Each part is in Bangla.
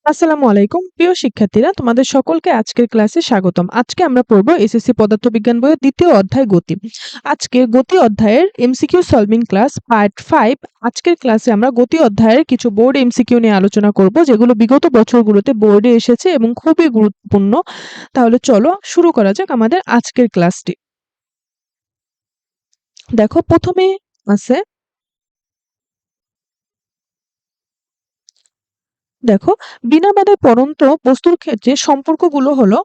আসসালামু আলাইকুম প্রিয় শিক্ষার্থীরা, তোমাদের সকলকে আজকের ক্লাসে স্বাগতম। আজকে আমরা পড়ব এসএসসি পদার্থবিজ্ঞান বইয়ের দ্বিতীয় অধ্যায় গতি। আজকে গতি অধ্যায়ের এমসিকিউ সলভিং ক্লাস পার্ট 5। আজকের ক্লাসে আমরা গতি অধ্যায়ের কিছু বোর্ড এমসিকিউ নিয়ে আলোচনা করব, যেগুলো বিগত বছরগুলোতে বোর্ডে এসেছে এবং খুবই গুরুত্বপূর্ণ। তাহলে চলো শুরু করা যাক আমাদের আজকের ক্লাসটি। দেখো, প্রথমে আছে, দেখো, বিনা বাধায় পড়ন্ত বস্তুর ক্ষেত্রে সম্পর্কগুলো হলো,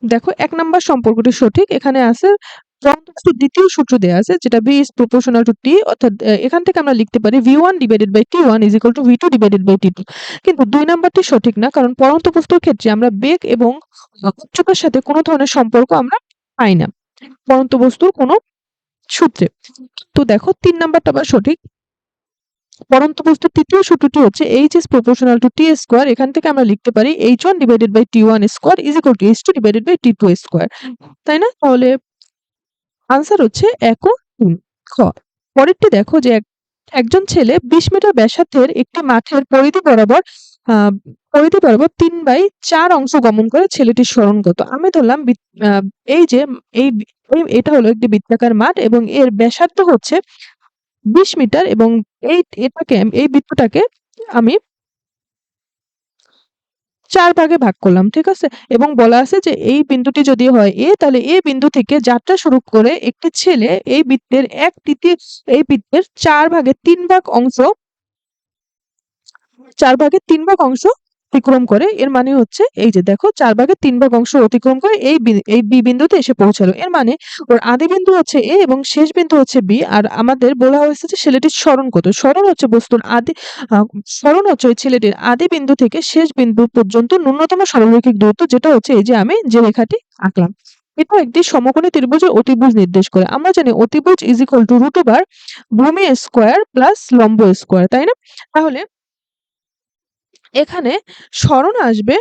দেখো ১ নাম্বার সম্পর্কটি সঠিক। এখানে আছে পরন্ত বস্তুর দ্বিতীয় সূত্র দেয়া আছে, যেটা V is proportional to T, অর্থাৎ এখান থেকে আমরা লিখতে পারি V1 divided by T1 is equal to V2 divided by T2। কিন্তু ২ নাম্বারটি সঠিক না, কারণ পরন্ত বস্তুর ক্ষেত্রে আমরা বেগ এবং উচ্চতার সাথে কোনো ধরনের সম্পর্ক আমরা পাই না পরন্ত বস্তুর কোনো সূত্রে। তো দেখো ৩ নাম্বারটা আবার সঠিক। পরন্ত বস্তুর তৃতীয় সূত্রটি হচ্ছে H is proportional to T square। এখান থেকে আমরা লিখতে পারি H1 divided by T1 square is equal to H2 divided by T2 square। তাই না? তাহলে আনসার হচ্ছে ১ ও ৩ খ। পরেরটি দেখো যে একজন ছেলে ২০ মিটার ব্যাসার্ধের একটি মাঠের পরিধি বরাবর ৩/৪ অংশ গমন করে। ছেলেটির সরণ কত? আমি ধরলাম এই যে এই এটা হলো একটি বৃত্তাকার মাঠ এবং এর ব্যাসার্ধ হচ্ছে ২০ মিটার এবং এই বৃত্তটাকে আমি ৪ ভাগে ভাগ করলাম, ঠিক আছে? এবং বলা আছে যে এই বিন্দুটি যদি হয় A, তাহলে A বিন্দু থেকে যাত্রা শুরু করে একটি ছেলে এই বৃত্তের ৪ ভাগের ৩ ভাগ অংশ ৪ ভাগের ৩ ভাগ অংশ অতিক্রম করে। এর মানে হচ্ছে এই যে দেখো ৪ ভাগের ৩ ভাগ অংশ অতিক্রম করে এই B বিন্দুতে এসে পৌঁছালো। এর মানে ওর আদি বিন্দু হচ্ছে A এবং শেষ বিন্দু হচ্ছে B। আর আমাদের বলা হয়েছে যে ছেলেটির সরণ কত? সরণ হচ্ছে সরণ হচ্ছে ওই ছেলেটির আদি বিন্দু থেকে শেষ বিন্দু পর্যন্ত ন্যূনতম সরলরৈখিক দূরত্ব, যেটা হচ্ছে এই যে আমি যে রেখাটি আঁকলাম। এটা একটি সমকোণী ত্রিভুজের অতিভুজ নির্দেশ করে। আমরা জানি অতিভুজ ইজ ইকুয়াল টু √/, ভূমি স্কয়ার প্লাস লম্ব স্কয়ার, তাই না? তাহলে এখানে সরণ আসবে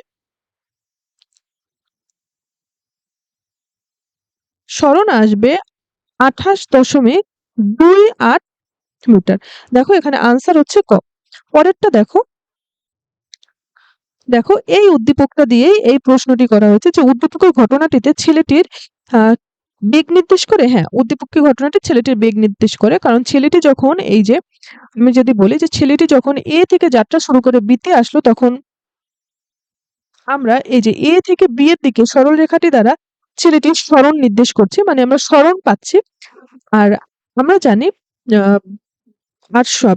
২৮.28 মিটার। দেখো এখানে আনসার হচ্ছে ক। পরেরটা দেখো, এই উদ্দীপকটা দিয়েই এই প্রশ্নটি করা হয়েছে যে উদ্দীপকের ঘটনাটিতে ছেলেটির বেগ নির্দেশ করে। হ্যাঁ, উদ্দীপকের ঘটনাটি ছেলেটির বেগ নির্দেশ করে, কারণ ছেলেটি যখন এই যে আমি যদি বলি যে ছেলেটি যখন A থেকে যাত্রা শুরু করে B তে আসলো, তখন আমরা এই যে A থেকে B এর দিকে সরল রেখাটি দ্বারা ছেলেটির সরণ নির্দেশ করছি, মানে আমরা সরণ পাচ্ছি। আর আমরা জানি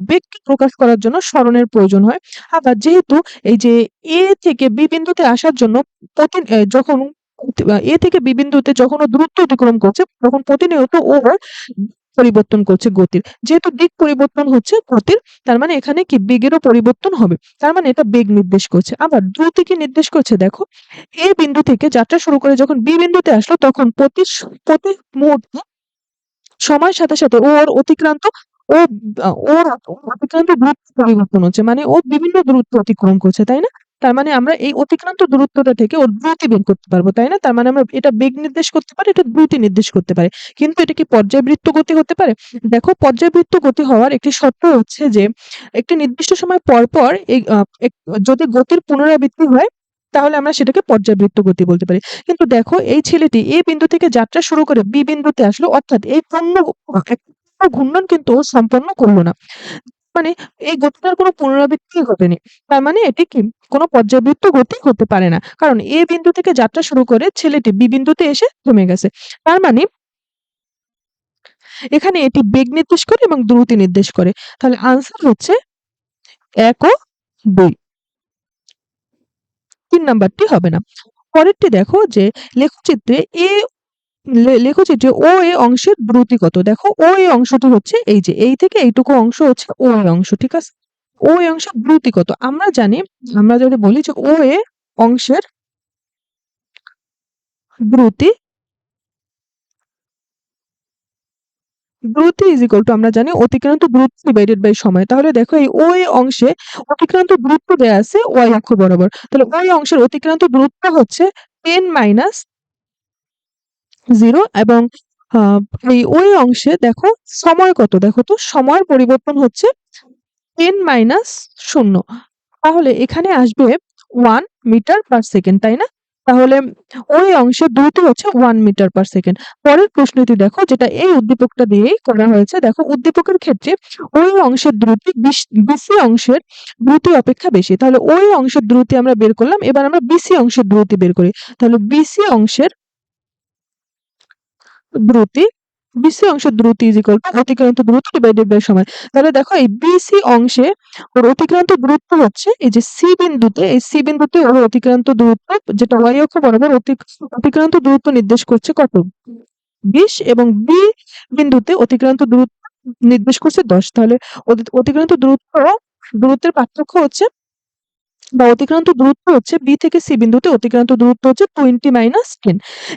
বেগকে প্রকাশ করার জন্য সরণের প্রয়োজন হয়। আবার যেহেতু এই যে A থেকে B বিন্দুতে আসার জন্য যখন A থেকে B বিন্দুতে যখন ও দূরত্ব অতিক্রম করছে, তখন প্রতিনিয়ত ও পরিবর্তন করছে গতির। যেহেতু দিক পরিবর্তন হচ্ছে গতির, তার মানে এখানে কি বেগেরও পরিবর্তন হবে। তার মানে এটা বেগ নির্দেশ করছে। আবার দ্রুতি কি নির্দেশ করছে? দেখো, A বিন্দু থেকে যাত্রা শুরু করে যখন B বিন্দুতে আসলো, তখন প্রতি মুহূর্তে সময়ের সাথে, সাথে ওর অতিক্রান্ত ও ওর অতিক্রান্ত দূরত্ব পরিবর্তন হচ্ছে। মানে ও বিভিন্ন দূরত্ব অতিক্রম করছে, তাই না? তার মানে আমরা এই অতিক্রান্ত দূরত্বটা থেকে ওর দ্রুতি বের করতে পারবো, তাই না? তার মানে আমরা এটা বেগ নির্দেশ করতে পারি, এটা দ্রুতি নির্দেশ করতে পারি। কিন্তু এটা কি পর্যায়বৃত্ত গতি হতে পারে? দেখো, পর্যায়বৃত্ত গতি হওয়ার একটি শর্ত হচ্ছে যে একটি নির্দিষ্ট সময় পর, পর যদি গতির পুনরাবৃত্তি হয়, তাহলে আমরা সেটাকে পর্যায়বৃত্ত গতি বলতে পারি। কিন্তু দেখো, এই ছেলেটি A বিন্দু থেকে যাত্রা শুরু করে B বিন্দুতে আসলো, অর্থাৎ এই পূর্ণ ঘূর্ণন কিন্তু ও সম্পন্ন করলো না। মানে এই গতিটার কোনো পুনরাবৃত্তি ঘটেনি। তার মানে এটি কি কোনো পর্যায়বৃত্ত গতি হতে পারে না। কারণ A বিন্দু থেকে যাত্রা শুরু করে ছেলেটি B বিন্দুতে এসে থেমে গেছে। তার মানে এখানে এটি বেগ নির্দেশ করে এবং দ্রুতি নির্দেশ করে। তাহলে আনসার হচ্ছে ১ ও ২। ৩ নাম্বারটি হবে না। পরেরটি দেখো যে লেখচিত্রে লেখচিত্রে OA অংশের দ্রুতি কত? দেখো, OA অংশটি হচ্ছে এই যে এই থেকে এইটুকু অংশ হচ্ছে OA অংশ, ঠিক আছে? OA অংশের দ্রুতি কত? আমরা যদি বলি যে OA অংশের দ্রুতি ইজ ইকুয়াল টু, আমরা জানি অতিক্রান্ত দূরত্ব ডিভাইডেড বাই সময়। তাহলে দেখো, এই OA অংশে অতিক্রান্ত দূরত্ব দেয়া আছে y অক্ষ বরাবর। তাহলে OA অংশের অতিক্রান্ত দূরত্ব হচ্ছে 10 - 0 এবং এই OA অংশে দেখো সময় কত? দেখো তো, সময়ের পরিবর্তন হচ্ছে 10 - 0। তাহলে এখানে আসবে 1 মিটার পার সেকেন্ড, তাই না? তাহলে ওই অংশের দ্রুতি হচ্ছে 1 মিটার পার সেকেন্ড। পরের প্রশ্নটি দেখো, যেটা এই উদ্দীপকটা দিয়েই করা হয়েছে। দেখো উদ্দীপকের ক্ষেত্রে ওই অংশের দ্রুতি বিসি অংশের দ্রুতি অপেক্ষা বেশি। তাহলে ওই অংশের দ্রুতি আমরা বের করলাম, এবার আমরা বিসি অংশের দ্রুতি বের করি। তাহলে দ্রুতি বিসি অংশের দ্রুতি ইজ ইকুয়াল টু অতিক্রান্ত দূরত্ব ডিভাইডেড বাই সময়। তাহলে দেখো এই বিসি অংশে ওর অতিক্রান্ত দূরত্ব হচ্ছে এই যে সি বিন্দুতে, এই সি বিন্দুতে ওর অতিক্রান্ত দূরত্ব, যেটা ওয়াই অক্ষ বরাবর অতিক্রান্ত দূরত্ব নির্দেশ করছে কত, 20, এবং বি বিন্দুতে অতিক্রান্ত দূরত্ব নির্দেশ করছে 10। তাহলে অতিক্রান্ত দূরত্বের পার্থক্য হচ্ছে, বা অতিক্রান্ত দূরত্ব হচ্ছে বি থেকে সি বিন্দুতে অতিক্রান্ত দূরত্ব হচ্ছে 20 - 10,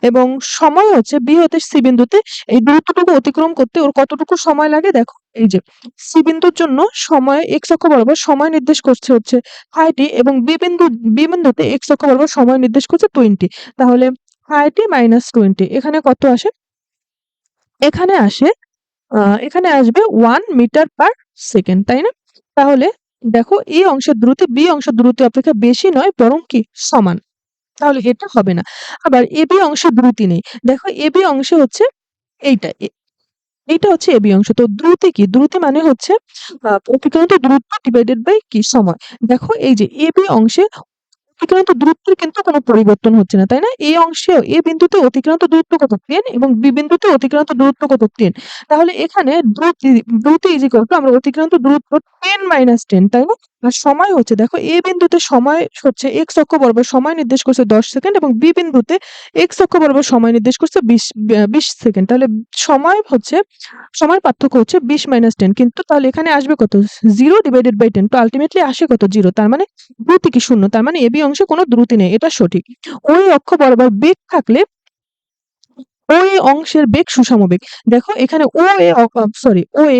এবং সময় হচ্ছে বি হতে সি বিন্দুতে এই দূরত্বটুকু অতিক্রম করতে ওর কতটুকু সময় লাগে। দেখো এই যে সি বিন্দুর জন্য সময় এক্স অক্ষ বরাবর সময় নির্দেশ করছে হচ্ছে 30, এবং বি বিন্দুতে এক্স অক্ষ বরাবর সময় নির্দেশ করছে 20। তাহলে 30 - 20 এখানে কত আসে? এখানে আসবে 1 মিটার পার সেকেন্ড, তাই না? তাহলে দেখো এই অংশের দ্রুতি বি অংশের দ্রুতি অপেক্ষা বেশি নয়, বরং কি সমান। তাহলে এটা হবে না। আবার এবি অংশে দ্রুতি নেই। দেখো এবি অংশে হচ্ছে এইটা এইটা হচ্ছে এবি অংশ। তো দ্রুতি কি? দ্রুতি মানে হচ্ছে অতিক্রান্ত দূরত্ব ডিভাইডেড বাই কি সময়। দেখো এই যে এবি অংশে অতিক্রান্ত দূরত্বের কিন্তু কোনো পরিবর্তন হচ্ছে না, তাই না? এই অংশে এ বিন্দুতে অতিক্রান্ত দূরত্ব কত, 10, এবং বি বিন্দুতে অতিক্রান্ত দূরত্ব কত, 10। তাহলে এখানে দ্রুতি ইজ ইকুয়াল টু আমরা অতিক্রান্ত দূরত্ব 10 - 10, তাই না? আর সময় হচ্ছে, দেখো এ বিন্দুতে সময় হচ্ছে এক্স অক্ষ বরাবর সময় নির্দেশ করছে 10 সেকেন্ড, এবং বি বিন্দুতে এক্স অক্ষ বরাবর সময় নির্দেশ করছে 20 সেকেন্ড। তাহলে সময় পার্থক্য হচ্ছে 20 - 10, কিন্তু তাহলে এখানে আসবে কত, 0 ডিভাইডেড বাই 10। তো আলটিমেটলি আসে কত, 0। তার মানে দ্রুতি কি শূন্য, তার মানে এবি অংশে কোনো দ্রুতি নেই, এটা সঠিক। ওই অক্ষ বরাবর বেগ থাকলে ওই অংশের বেগ সুষমবেগ। দেখো এখানে ও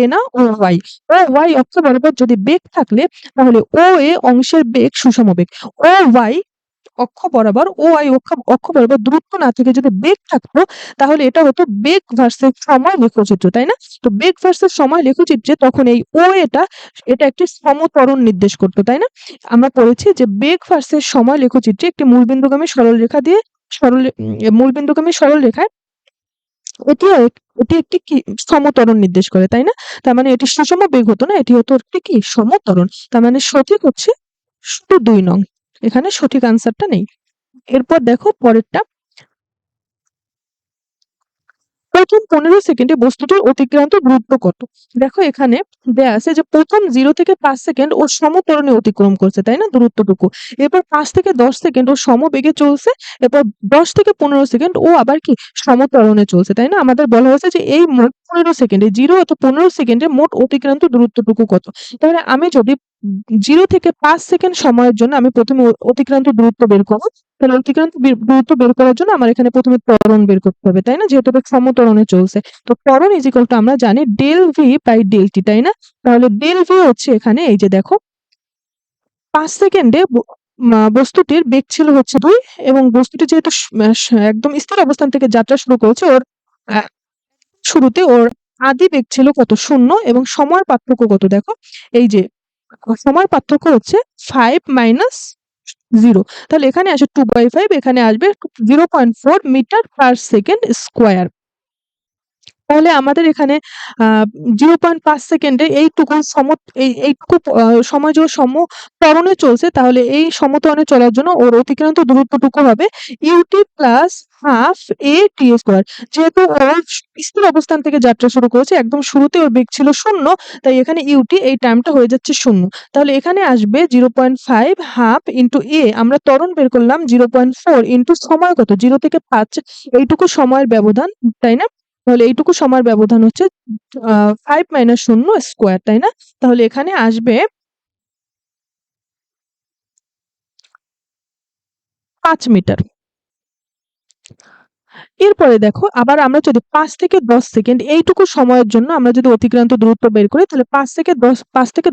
এ না, ও ওয়াই অক্ষ বরাবর যদি বেগ থাকলে তাহলে ও এ অংশের বেগ সুষমবেগ। ও ওয়াই অক্ষ বরাবর দূরত্ব না থেকে যদি বেগ থাকতো, তাহলে এটা হতো বেগ ভার্সেস সময় লেখচিত্র, তাই না? তো বেগ ভার্সেস সময় লেখচিত্রে তখন এই এটা একটি সমত্বরণ নির্দেশ করতো, তাই না? আমরা পড়েছি যে বেগ ভার্সেস সময় লেখচিত্রে একটি মূলবিন্দুগামী সরলরেখা দিয়ে মূলবিন্দুগামী সরলরেখায় এটি একটি কি সমত্বরণ নির্দেশ করে, তাই না? তার মানে এটি সুষম বেগ হতো না, এটি হতো একটি কি সমত্বরণ। তার মানে সঠিক হচ্ছে শুধু 2 নং। এখানে সঠিক আনসারটা নেই। এরপর দেখো পরেরটা, প্রথম 15 সেকেন্ডে বস্তুটির অতিক্রান্ত দূরত্ব কত? দেখো এখানে দেয়া আছে যে প্রথম 0 থেকে 5 সেকেন্ড ও সমত্বরণে অতিক্রম করছে, তাই না, দূরত্বটুকু। এরপর 5 থেকে 10 সেকেন্ড ও সমবেগে চলছে। এরপর 10 থেকে 15 সেকেন্ড ও আবার কি সমত্বরণে চলছে, তাই না? আমাদের বলা হয়েছে যে এই মোট 15 সেকেন্ডে 0 অথবা 15 সেকেন্ডে মোট অতিক্রান্ত দূরত্বটুকু কত। তাহলে আমি যদি 0 থেকে 5 সেকেন্ড সময়ের জন্য আমি প্রথমে অতিক্রান্ত দূরত্ব বের করব, তাহলে অতিক্রান্ত দূরত্ব বের করার জন্য আমার এখানে প্রথমে ত্বরণ বের করতে হবে, তাই না? যেহেতু এটা সমত্বরণে চলছে। তো ত্বরণ ইজ ইকুয়াল টু আমরা জানি del v by del t, তাই না? তাহলে ডেল ভি হচ্ছে এখানে এই যে দেখো 5 সেকেন্ডে বস্তুটির বেগ ছিল হচ্ছে 2, এবং বস্তুটি যেহেতু একদম স্থির অবস্থান থেকে যাত্রা শুরু করেছে, ওর আহ, শুরুতে ওর আদি বেগ ছিল কত, 0, এবং সময় পার্থক্য কত দেখো এই যে সময় পার্থক্য হচ্ছে 5 - 0। তাহলে এখানে আসে 2/5, এখানে আসবে 0.4 মিটার পার সেকেন্ড স্কোয়ার। তাহলে আমাদের এখানে 0.5 সেকেন্ডে এইটুকু সময় যদি সমত্বরণে চলছে, তাহলে এই সমত্বরণে চলার জন্য ওর অতিক্রান্ত দূরত্বটুকু হবে ইউটি প্লাস হাফ এ টি স্কোয়ার। যেহেতু ও স্থির অবস্থান থেকে যাত্রা শুরু করেছে, একদম শুরুতে ওর বেগ ছিল 0, তাই এখানে ইউটি এই টার্মটা হয়ে যাচ্ছে 0। তাহলে এখানে আসবে 0.5 হাফ ইন্টু এ, আমরা ত্বরণ বের করলাম 0.4 ইন্টু সময় কত 0 থেকে 5, এইটুকু সময়ের ব্যবধান, তাই না? তাহলে এইটুকু সময়ের ব্যবধান হচ্ছে 5 - 0 স্কোয়ার, তাই না? তাহলে এখানে আসবে 5 মিটার। এরপরে দেখো আবার আমরা যদি 5 থেকে 10 সেকেন্ড এইটুকু সময়ের জন্য আমরা যদি অতিক্রান্ত দূরত্ব বের করি, তাহলে 5 থেকে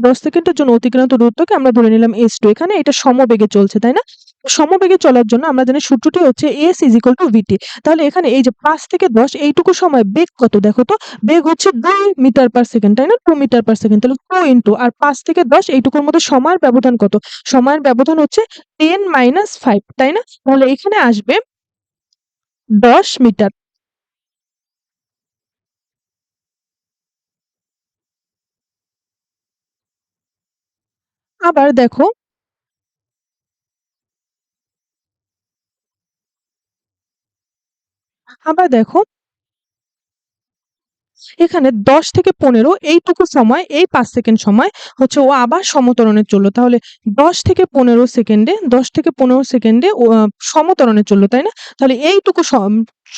10 সেকেন্ডের জন্য অতিক্রান্ত দূরত্বকে আমরা ধরে নিলাম s2। এখানে এটা সমবেগে চলছে, তাই না? সমবেগে চলার জন্য আমরা জানি সূত্রটি হচ্ছে s = vt। তাহলে এখানে এই যে 5 থেকে 10 এইটুকু সময় বেগ কত দেখো তো? বেগ হচ্ছে 2 মিটার পার সেকেন্ড, তাই না? 2 মিটার পার সেকেন্ড। তাহলে 2 ইনটু আর 5 থেকে 10 এইটুকুর মধ্যে সময়ের ব্যবধান কত? সময়ের ব্যবধান হচ্ছে 10 - 5, তাই না? তাহলে এখানে আসবে 10 মিটার। আবার দেখো আবার দেখো এখানে 10 থেকে 15 এইটুকু সময়, এই 5 সেকেন্ড সময় হচ্ছে ও আবার সমত্বরণে চলল। তাহলে 10 থেকে 15 সেকেন্ডে 10 থেকে 15 সেকেন্ডে ও সমত্বরণে চলল, তাই না? তাহলে এইটুকু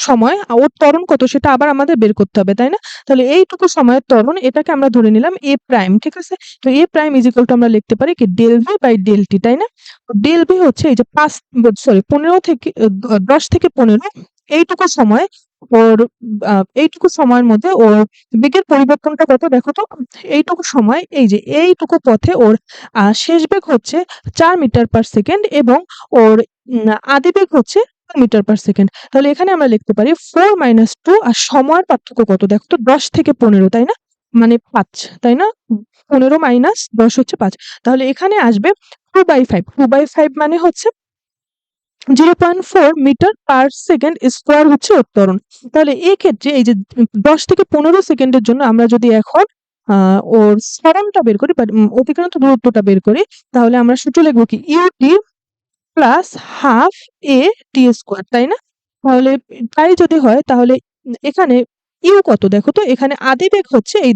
সময় ওর ত্বরণ কত সেটা আবার আমাদের বের করতে হবে, তাই না? তাহলে এইটুকু সময়ের ত্বরণ এটাকে আমরা ধরে নিলাম a প্রাইম, ঠিক আছে? তো a প্রাইম আমরা লিখতে পারি কি del v by del t, তাই না? ডেল v হচ্ছে এই যে 15 থেকে 10 থেকে 15 এইটুকু সময় ওর এইটুকু সময়ের মধ্যে ওর বেগের পরিবর্তনটা কত দেখো তো? এইটুকু সময় এই যে এইটুকু পথে ওর শেষ বেগ হচ্ছে 4 মিটার পার সেকেন্ড এবং ওর আদি বেগ হচ্ছে 2 মিটার পার সেকেন্ড। তাহলে এখানে আমরা লিখতে পারি 4 - 2 আর সময়ের পার্থক্য কত দেখো তো? 10 থেকে 15, তাই না? মানে 5, তাই না? 15 - 10 হচ্ছে 5। তাহলে এখানে আসবে 2/5। 2/5 মানে হচ্ছে 0.4 মিটার পার সেকেন্ড স্কোয়ার হচ্ছে উত্তরণ। তাহলে এই ক্ষেত্রে এই যে 10 থেকে 15 সেকেন্ডের জন্য আমরা যদি এখন ওর সরণটা বের করি বা অতিক্রান্ত দূরত্বটা বের করি, তাহলে আমরা সূত্র লিখবো কি ইউটি প্লাস হাফ এ টি স্কোয়ার, তাই না? তাহলে তাই যদি হয় তাহলে এখানে ইউ কত দেখো তো? এখানে আদি বেগ হচ্ছে এই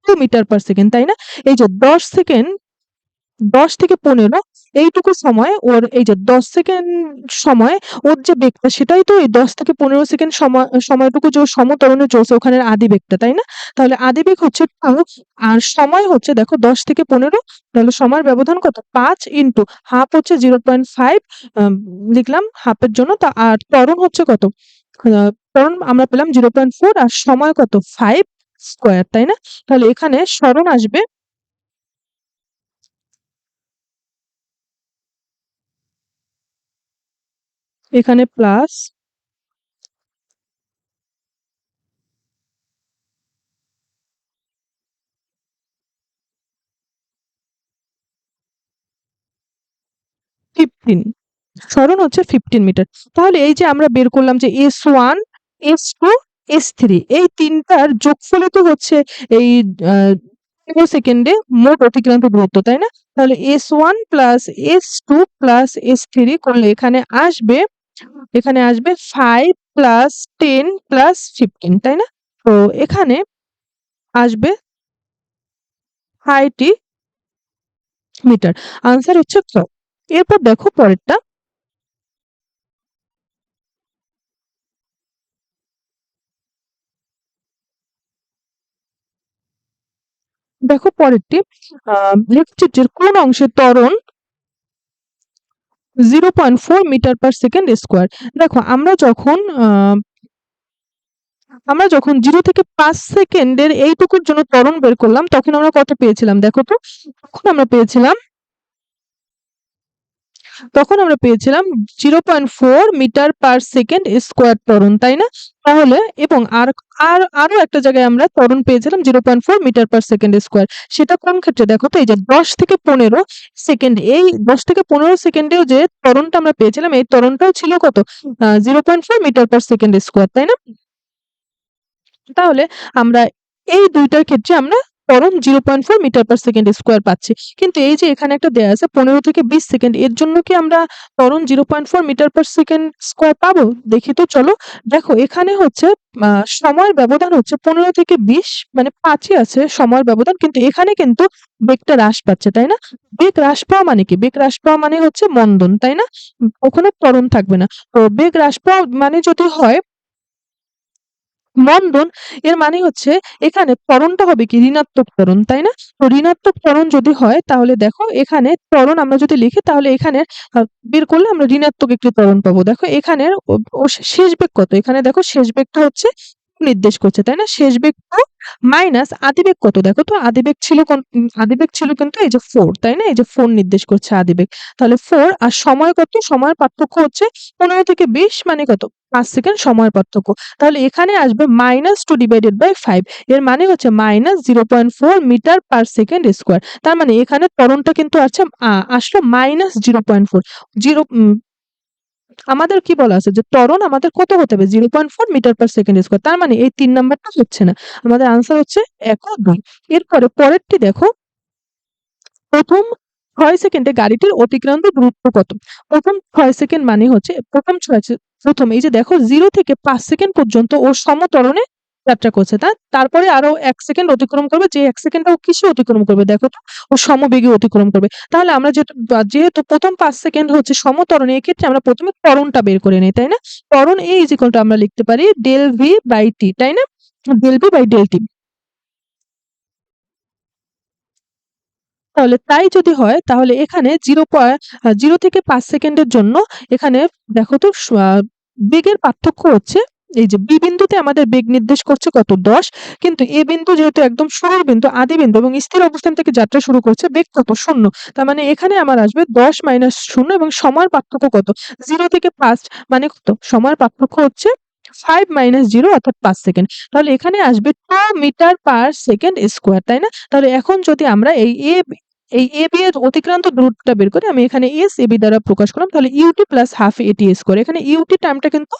2 মিটার পার সেকেন্ড, তাই না? এই যে 10 সেকেন্ড 10 থেকে 15 এইটুকু সময় ওর এই যে 10 সেকেন্ড সময় ওর যে বেগটা সেটাই তো এই 10 থেকে 15 সেকেন্ড সময়টুকু যে ও সমত্বরণে চলছে ওখানের আদি বেগটা, তাই না? তাহলে আদি বেগ হচ্ছে 2 আর সময় হচ্ছে দেখো 10 থেকে 15। তাহলে সময়ের ব্যবধান কত? 5 ইনটু হাফ হচ্ছে 0.5, লিখলাম হাফের জন্য। আর ত্বরণ হচ্ছে কত? ত্বরণ আমরা পেলাম 0.4 আর সময় কত? 5 স্কয়ার, তাই না? তাহলে এখানে সরণ আসবে এখানে প্লাস 15, সরণ হচ্ছে 15 মিটার। তাহলে এই যে আমরা বের করলাম যে S1, S2, S3 এই তিনটার যোগফলে তো হচ্ছে এই 15 সেকেন্ডে মোট অতিক্রান্ত দূরত্ব, তাই না? তাহলে S1 plus S2 plus S3 করলে এখানে আসবে 5 প্লাস 10 প্লাস 15, তাই না? তো এখানে আসবে 30 মিটার। আনসার হচ্ছে ক। এরপর দেখো পরেরটা। দেখো পরেরটি, লেখচিত্রের কোন অংশে ত্বরণ 0.4 মিটার পার সেকেন্ড স্কোয়ার? দেখো আমরা যখন 0 থেকে 5 সেকেন্ডের এইটুকুর জন্য ত্বরণ বের করলাম তখন আমরা কত পেয়েছিলাম দেখো তো? তখন আমরা পেয়েছিলাম তখন আমরা পেয়েছিলাম 0.4 মিটার পার সেকেন্ড স্কোয়ার ত্বরণ, তাই না? তাহলে এবং আরো একটা জায়গায় আমরা ত্বরণ পেয়েছিলাম 0.4 মিটার পার সেকেন্ড স্কোয়ার। সেটা কোন ক্ষেত্রে দেখো তো? এই যে 10 থেকে 15 সেকেন্ড, এই 10 থেকে 15 সেকেন্ডেও যে ত্বরণটা আমরা পেয়েছিলাম এই ত্বরণটাও ছিল কত? 0.4 মিটার পার সেকেন্ড স্কোয়ার, তাই না? তাহলে আমরা এই ২ টার ক্ষেত্রে আমরা ত্বরণ 0.4 মিটার পার সেকেন্ড স্কয়ার পাচ্ছি। কিন্তু এই যে এখানে একটা দেয়া আছে 15 থেকে 20 সেকেন্ড, এর জন্য কি আমরা ত্বরণ 0.4 মিটার পার সেকেন্ড স্কয়ার পাবো? দেখি তো চলো। দেখো এখানে হচ্ছে সময়ের ব্যবধান হচ্ছে 15 থেকে 20, মানে 5 ই আছে সময়ের ব্যবধান। কিন্তু এখানে কিন্তু বেগটা হ্রাস পাচ্ছে, তাই না? বেগ হ্রাস পাওয়া মানে কি? বেগ হ্রাস পাওয়া মানে হচ্ছে মন্দন, তাই না? ওখানে ত্বরণ থাকবে না। তো বেগ হ্রাস পাওয়া মানে যদি হয় মন্দন এর মানে হচ্ছে এখানে ত্বরণটা হবে কি ঋণাত্মক ত্বরণ, তাই না? তো ঋণাত্মক ত্বরণ যদি হয় তাহলে দেখো এখানে ত্বরণ আমরা যদি লিখি তাহলে এখানে বের করলে আমরা ঋণাত্মক একটি ত্বরণ পাবো। দেখো এখানে ও শেষ বেগ কত, এখানে দেখো শেষ বেগটা হচ্ছে নির্দেশ করছে, তাই না? শেষ বেগ মাইনাস আদিবেগ কত, দেখো তো আদিবেগ ছিল আদিবেগ ছিল কিন্তু এই যে 4, তাই না? এই যে 4 নির্দেশ করছে আদিবেগ। তাহলে 4 আর সময় কত, সময়ের পার্থক্য হচ্ছে 15 থেকে 20 মানে কত 5 সেকেন্ড সময়ের পার্থক্য। তাহলে এখানে আসবে -2 ডিভাইডেড বাই 5, এর মানে হচ্ছে -0.4 মিটার পার সেকেন্ড স্কয়ার। তার মানে এখানে ত্বরণটা কিন্তু আছে আসলো -0.4 জিরো আমাদের কি বলা আছে যে ত্বরণ আমাদের কত হতে হবে 0.4 মিটার পার সেকেন্ড স্কয়ার। তার মানে এই 3 নাম্বারটা হচ্ছে না, আমাদের আনসার হচ্ছে 1 ও 2। এরপরে পরেরটি দেখো, প্রথম 6 সেকেন্ডে গাড়িটির অতিক্রান্ত দূরত্ব কত? প্রথম 6 সেকেন্ড মানে হচ্ছে প্রথম এই যে দেখো 0 থেকে 5 সেকেন্ড পর্যন্ত ও সমত্বরণে যাত্রা করছে, তারপরে আরো 1 সেকেন্ড অতিক্রম করবে, যে 1 সেকেন্ডটা ও কিসে অতিক্রম করবে দেখো তো, ও সমবেগে অতিক্রম করবে। তাহলে আমরা যেহেতু প্রথম 5 সেকেন্ড হচ্ছে সমত্বরণে, এক্ষেত্রে আমরা প্রথমে ত্বরণটা বের করে নেই, তাই না? ত্বরণ A = আমরা লিখতে পারি ডেল ভি বাই টি, তাই না? Del v by del t. তাহলে তাই যদি হয় তাহলে এখানে 0 থেকে 5 সেকেন্ডের জন্য এখানে দেখো তো বেগের পার্থক্য হচ্ছে এই যে বি বিন্দুতে আমাদের বেগ নির্দেশ করছে কত 10, কিন্তু এ বিন্দু যেহেতু একদম শুরুর বিন্দু, আদি বিন্দু এবং স্থির অবস্থান থেকে যাত্রা শুরু করছে, বেগ কত 0। তার মানে এখানে আমার আসবে 10 - 0 এবং সময়ের পার্থক্য কত 0 থেকে 5 মানে কত, সময়ের পার্থক্য হচ্ছে 5 - 0 অর্থাৎ 5 সেকেন্ড। তাহলে এখানে আসবে 2 মিটার পার সেকেন্ড স্কয়ার, তাই না? তাহলে এখন যদি আমরা এই বি এর অতিক্রান্ত দূরত্বটা বের করি, আমি এখানে এস এবি দ্বারা প্রকাশ করলাম, তাহলে ইউটি প্লাস হাফ এটি স্কয়ার। এখানে ইউটি টার্মটা কিন্তু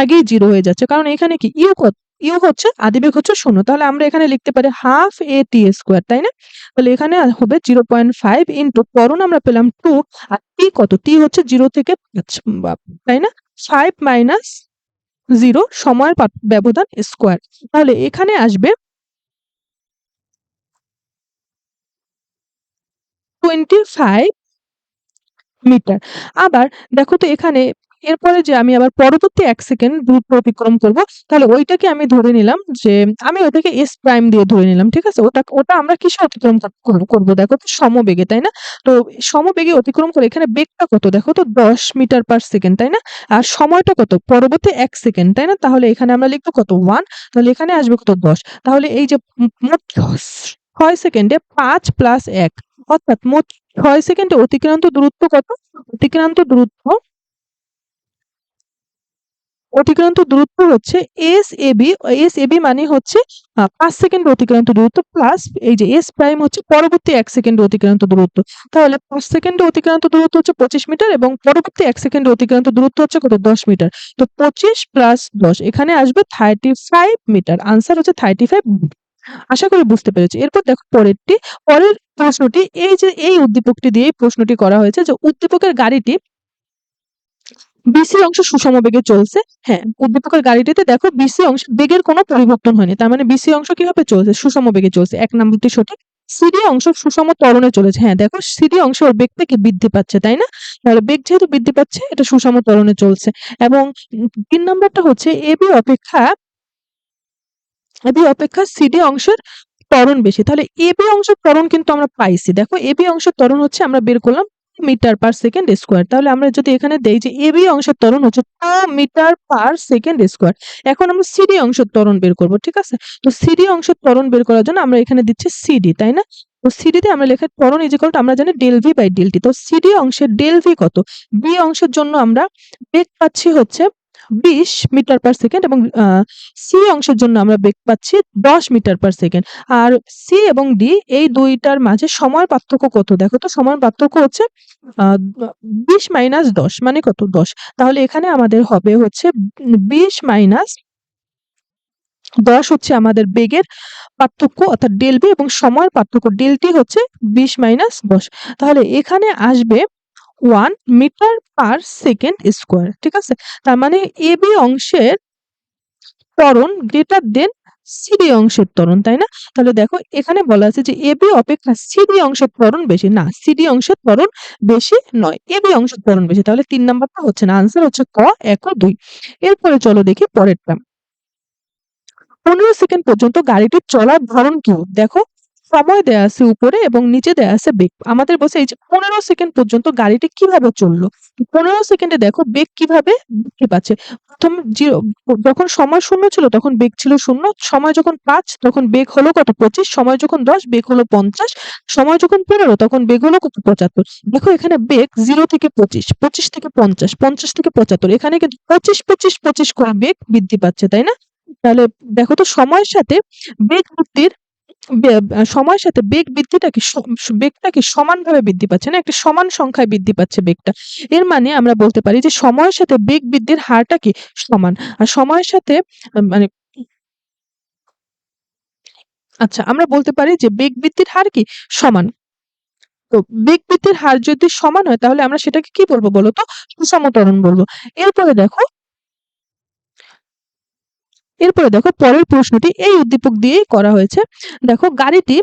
আগেই 0 হয়ে যাচ্ছে, কারণ এখানে কি ইউ হচ্ছে আদিবেগ হচ্ছে 0, তাহলে আমরা এখানে লিখতে পারি হাফ এ টি স্কয়ার, তাই না? তাহলে এখানে হবে 0.5 ইনটু ত্বরণ আমরা পেলাম 2, আর টি কত, টি হচ্ছে 0 থেকে 5, তাই না? 5 - 0 সময়ের ব্যবধান স্কয়ার। তাহলে এখানে আসবে 25 মিটার। আবার দেখো তো এখানে এরপরে যে আমি আবার পরবর্তী 1 সেকেন্ড দূরত্ব অতিক্রম করব, তাহলে ওইটাকে আমি ধরে নিলাম যে আমি ওইটাকে এস প্রাইম দিয়ে ধরে নিলাম। ঠিক আছে? ওটা আমরা কিসে অতিক্রম করব দেখো তো সমবেগে, তাই না? তো সমবেগে অতিক্রম করে এখানে বেগটা কত দেখো তো 10 মিটার পার সেকেন্ড, তাই না? আর সময়টা কত পরবর্তী 1 সেকেন্ড, তাই না? তাহলে এখানে আমরা লিখব কত 1, তাহলে এখানে আসবে কত 10। তাহলে এই যে মোট 6 সেকেন্ডে 5 প্লাস 1 অর্থাৎ মোট 6 সেকেন্ডে অতিক্রান্ত দূরত্ব কত? অতিক্রান্ত দূরত্ব অতিক্রান্ত দূরত্ব হচ্ছে এস এবি মানে হচ্ছে 5 সেকেন্ড অতিক্রান্ত দূরত্ব প্লাস এই যে এস প্রাইম হচ্ছে পরবর্তী 1 সেকেন্ড অতিক্রান্ত দূরত্ব। তাহলে 5 সেকেন্ড অতিক্রান্ত দূরত্ব হচ্ছে 25 মিটার এবং পরবর্তী 1 সেকেন্ড অতিক্রান্ত দূরত্ব হচ্ছে কত 10 মিটার। তো 25 প্লাস 10 এখানে আসবে 35 মিটার। আনসার হচ্ছে 35 মিটার। আশা করি বুঝতে পেরেছি। এরপর দেখো পরের প্রশ্নটি, এই যে এই উদ্দীপকটি দিয়ে প্রশ্নটি করা হয়েছে যে উদ্দীপকের গাড়িটি বিসি অংশ সুষম বেগে চলছে। হ্যাঁ, উদ্দীপকের গাড়িটিতে দেখো বিসি অংশ বেগের কোনো পরিবর্তন হয়নি, তার মানে বিসি অংশ কিভাবে চলছে সুষম বেগে চলছে, 1 নাম্বারটি সঠিক। সিডি অংশ সুষম ত্বরণে চলেছে, হ্যাঁ দেখো সিডি অংশ ওর বেগ থেকে বৃদ্ধি পাচ্ছে, তাই না? তাহলে বেগ যেহেতু বৃদ্ধি পাচ্ছে এটা সুষম ত্বরণে চলছে। এবং 3 নাম্বারটা হচ্ছে এবি অপেক্ষা সিডি অংশের ত্বরণ বেশি। তাহলে এবি অংশের ত্বরণ কিন্তু আমরা পাইছি, দেখো এবি অংশের ত্বরণ হচ্ছে আমরা বের করলাম মিটার পার সেকেন্ড স্কয়ার। তাহলে আমরা যদি এখানে দেই যে এবি অংশের ত্বরণ হচ্ছে 2 মিটার পার সেকেন্ড স্কয়ার। এখন আমরা সিডি অংশের ত্বরণ বের করব, ঠিক আছে? তো সিডি অংশের ত্বরণ বের করার জন্য আমরা এখানে দিচ্ছি সিডি, তাই না? তো সিডি তে আমরা লেখা ত্বরণ আমরা জানি del v by del t. তো সিডি অংশের ডেল ভি কত? বি অংশের জন্য আমরা বেগ পাচ্ছি হচ্ছে 20 মিটার পার সেকেন্ড এবং সি অংশের জন্য আমরা বেগ পাচ্ছি 10 মিটার পার সেকেন্ড। আর সি এবং ডি এই দুইটার মাঝে সময়ের পার্থক্য কত দেখো তো, সময়ের পার্থক্য হচ্ছে 20 - 10 মানে কত 10। তাহলে এখানে আমাদের হবে হচ্ছে 20 - 10 হচ্ছে আমাদের বেগের পার্থক্য অর্থাৎ ডেল ভি, এবং সময়ের পার্থক্য ডেল টি হচ্ছে 20 - 10। তাহলে এখানে আসবে 1 মিটার পার সেকেন্ড স্কয়ার, ঠিক আছে? তার মানে এবি অংশের ত্বরণ গ্রেটার দেন সিডি অংশের ত্বরণ, তাই না? তাহলে দেখো এখানে বলা আছে যে এবি অপেক্ষা সিডি অংশের ত্বরণ বেশি, না সিডি অংশের ত্বরণ বেশি নয়, এবি অংশের ত্বরণ বেশি। তাহলে 3 নাম্বারটা হচ্ছে না, আনসার হচ্ছে ক 1 ও 2। এরপরে চলো দেখি পরেরটা। 15 সেকেন্ড পর্যন্ত গাড়িটির চলার ধরন কি? দেখো সময় দেয়া আছে উপরে এবং নিচে দেয়া আছে বেগ। আমাদের বলছে এই যে 15 সেকেন্ড পর্যন্ত গাড়িটি কিভাবে চললো? 15 সেকেন্ডে দেখো বেগ কিভাবে বৃদ্ধি পাচ্ছে। প্রথম যখন সময় 0 ছিল তখন বেগ ছিল 0, সময় যখন 5 তখন বেগ হলো কত? 25, সময় যখন 10 বেগ হলো 50, সময় যখন 15 তখন বেগ হলো কত? 75। দেখো এখানে বেগ 0 থেকে 25, 25 থেকে 50, 50 থেকে 75, এখানে কিন্তু 25, 25, 25 করে বেগ বৃদ্ধি পাচ্ছে, তাই না? তাহলে দেখো তো সময়ের সাথে বেগ বৃদ্ধির সময়ের সাথে বেগ বৃদ্ধিটা কি বেগটা কি সমানভাবে বৃদ্ধি পাচ্ছে না? একটা সমান সংখ্যায় বৃদ্ধি পাচ্ছে বেগটা। এর মানে আমরা বলতে পারি যে সময়ের সাথে বেগ বৃদ্ধির হারটা কি সমান। আর সময়ের সাথে মানে আচ্ছা আমরা বলতে পারি যে বেগ বৃদ্ধির হার কি সমান। তো বেগ বৃদ্ধির হার যদি সমান হয় তাহলে আমরা সেটাকে কি বলবো বলো তো? সুষম ত্বরণ বলবো। এরপরে দেখো এরপরে দেখো পরের প্রশ্নটি এই উদ্দীপক দিয়েই করা হয়েছে। দেখো গাড়িটি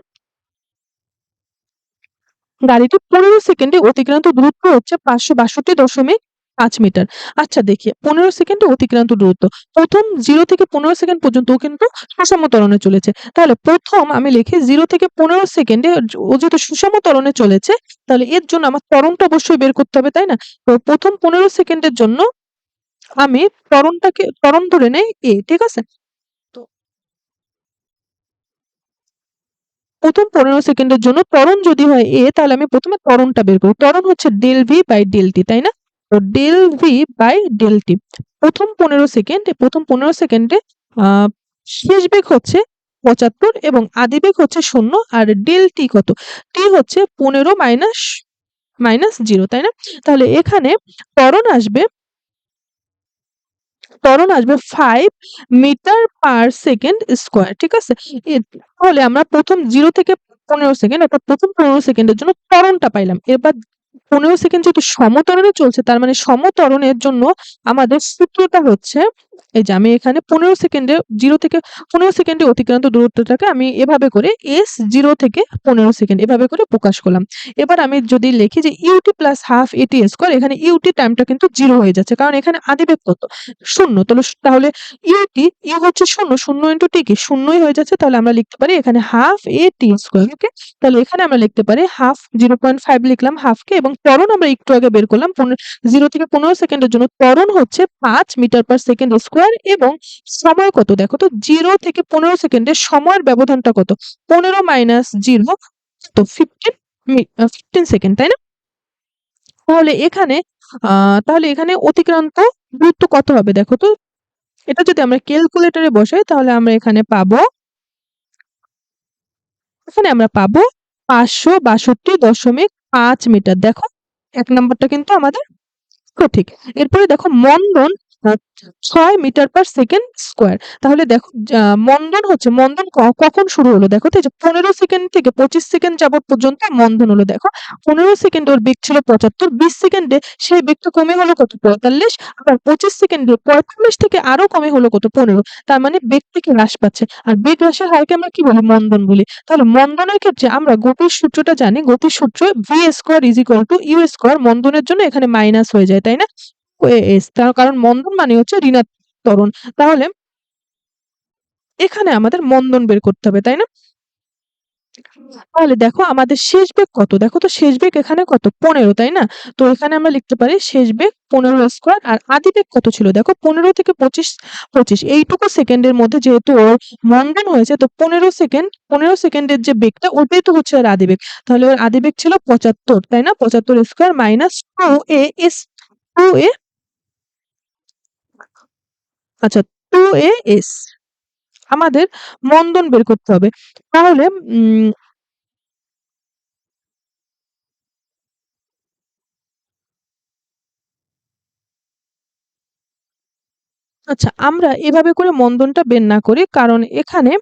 15 সেকেন্ডে অতিক্রান্ত দূরত্ব হচ্ছে 562.5 মিটার। আচ্ছা দেখি 15 সেকেন্ডে অতিক্রান্ত দূরত্ব। প্রথম 0 থেকে 15 সেকেন্ড পর্যন্ত ও কিন্তু সুষম ত্বরণে চলেছে। তাহলে প্রথম আমি লিখি 0 থেকে 15 সেকেন্ডে ও যেহেতু সুষম ত্বরণে চলেছে তাহলে এর জন্য আমার ত্বরণটা অবশ্যই বের করতে হবে, তাই না? তো প্রথম 15 সেকেন্ডের জন্য আমি ত্বরণ ধরে নেই a, ঠিক আছে? তো প্রথম 15 সেকেন্ডের জন্য ত্বরণ যদি হয় a তাহলে আমি প্রথমে ত্বরণটা বের করব। ত্বরণ হচ্ছে del v by del t, তাই না? তো del v by del t প্রথম 15 সেকেন্ডে শেষ বেগ হচ্ছে 75 এবং আদি বেগ হচ্ছে 0 আর del t কত? t হচ্ছে 15 মাইনাস 0, তাই না? তাহলে এখানে ত্বরণ আসবে 5 মিটার পার সেকেন্ড স্কয়ার, ঠিক আছে? তাহলে আমরা প্রথম 0 থেকে 15 সেকেন্ড অর্থাৎ প্রথম 15 সেকেন্ডের জন্য ত্বরণটা পাইলাম। এবার 15 সেকেন্ড যেহেতু সমত্বরণে চলছে তার মানে সমত্বরণের জন্য আমাদের সূত্রটা হচ্ছে এই যে আমি এখানে 15 সেকেন্ডে 0 থেকে 15 সেকেন্ডে অতিক্রান্ত দূরত্বটাকে আমি এভাবে করে s 0 থেকে 15 সেকেন্ড এভাবে করে প্রকাশ করলাম। এবার আমি যদি লিখি যে ut plus half at square, এখানে ut টাইমটা কিন্তু 0 হয়ে যাচ্ছে কারণ এখানে আদিবেগ কত? 0। তাহলে u হচ্ছে 0, 0 ইনটু t কি 0ই হয়ে যাচ্ছে। তাহলে আমরা লিখতে পারি এখানে হাফ at স্কয়ার, ওকে? তাহলে এখানে আমরা লিখতে পারি হাফ 0.5 লিখলাম হাফকে এবং ত্বরণ আমরা একটু আগে বের করলাম 0 থেকে 15 সেকেন্ডের জন্য ত্বরণ হচ্ছে 5 মিটার পার সেকেন্ড স্কয়ার এবং সময় কত দেখো তো 0 থেকে 15 সেকেন্ডের সময়ের ব্যবধানটা কত? 15 মাইনাস 0 তো 15 সেকেন্ড, তাই না? তাহলে এখানে অতিক্রান্ত দূরত্ব কত হবে দেখো তো? এটা যদি আমরা ক্যালকুলেটরে বসাই তাহলে আমরা পাবো 562.5 মিটার। দেখো 1 নাম্বারটা কিন্তু আমাদের সঠিক। এরপরে দেখো মন্দন 6 মিটার পার সেকেন্ড স্কয়ার। তাহলে দেখো মন্দন কখন শুরু হলো দেখো তো? এই যে 15 সেকেন্ড থেকে 25 সেকেন্ড যাবত পর্যন্ত মন্দন হলো। দেখো 15 সেকেন্ডে ওর বেগ ছিল 75, 20 সেকেন্ডে সেই বেগটা কমে হলো কত? 45, আবার 25 সেকেন্ডে 45 থেকে আরো কমে হলো কত? 15। তার মানে বেগ থেকে হ্রাস পাচ্ছে। আর বেগ হ্রাসের হারকে আমরা কি বলি? মন্দন বলি। তাহলে মন্দনের ক্ষেত্রে আমরা গতির সূত্রটা জানি। গতির সূত্র v square is equal to u square. মন্দনের জন্য এখানে মাইনাস হয়ে যায়, তাই না? তার কারণ মন্দন মানে হচ্ছে ঋণাত্মক ত্বরণ। তাহলে এখানে আমাদের মন্দন বের করতে হবে, তাই না? তাহলে দেখো আমাদের শেষ বেগ কত? দেখো তো শেষ বেগ এখানে কত? 15, তাই না? তো এখানে আমরা লিখতে পারি শেষ বেগ 15 স্কয়ার আর আদি বেগ কত ছিল? দেখো 15 থেকে 25 এইটুকু সেকেন্ডের মধ্যে যেহেতু ওর মন্দন হয়েছে তো 15 সেকেন্ডের যে বেগটা ওটাই তো হচ্ছে ওর আদি বেগ। তাহলে ওর আদি বেগ ছিল 75, তাই না? 75 square minus 2a s 2a আচ্ছা 2as আমাদের মন্দন বের করতে হবে। তাহলে আচ্ছা আমরা এভাবে করে মন্দনটা বের না করি কারণ এখানে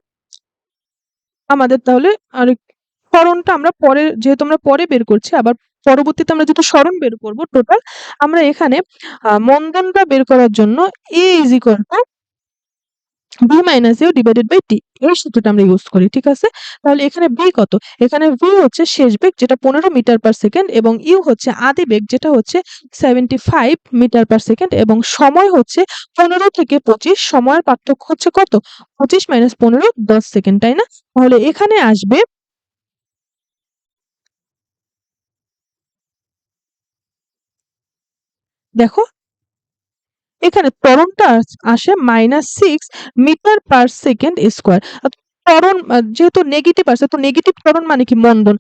আমাদের তাহলে সরণটা আমরা যেহেতু আমরা পরে বের করছি আবার পরবর্তীতে আমরা যেহেতু সরণ বের করব টোটাল, আমরা এখানে মন্দনটা বের করার জন্য a is equal to v minus u divided by t, এই সূত্রটা আমরা ইউজ করি। ঠিক আছে, তাহলে এখানে বি কত, এখানে ভি হচ্ছে শেষ বেগ যেটা 15 মিটার পার সেকেন্ড এবং ইউ হচ্ছে আদি বেগ যেটা হচ্ছে 75 মিটার পার সেকেন্ড এবং সময় হচ্ছে 15 থেকে 25, সময়ের পার্থক্য হচ্ছে কত, 25 মাইনাস 15 10 সেকেন্ড, তাই না? তাহলে এখানে আসবে, দেখো এখানে ত্বরণটা আসে -6 মিটার পার সেকেন্ড স্কয়ার। ত্বরণ যেহেতু নেগেটিভ আসে, তো নেগেটিভ ত্বরণ মানে কি মন্দন।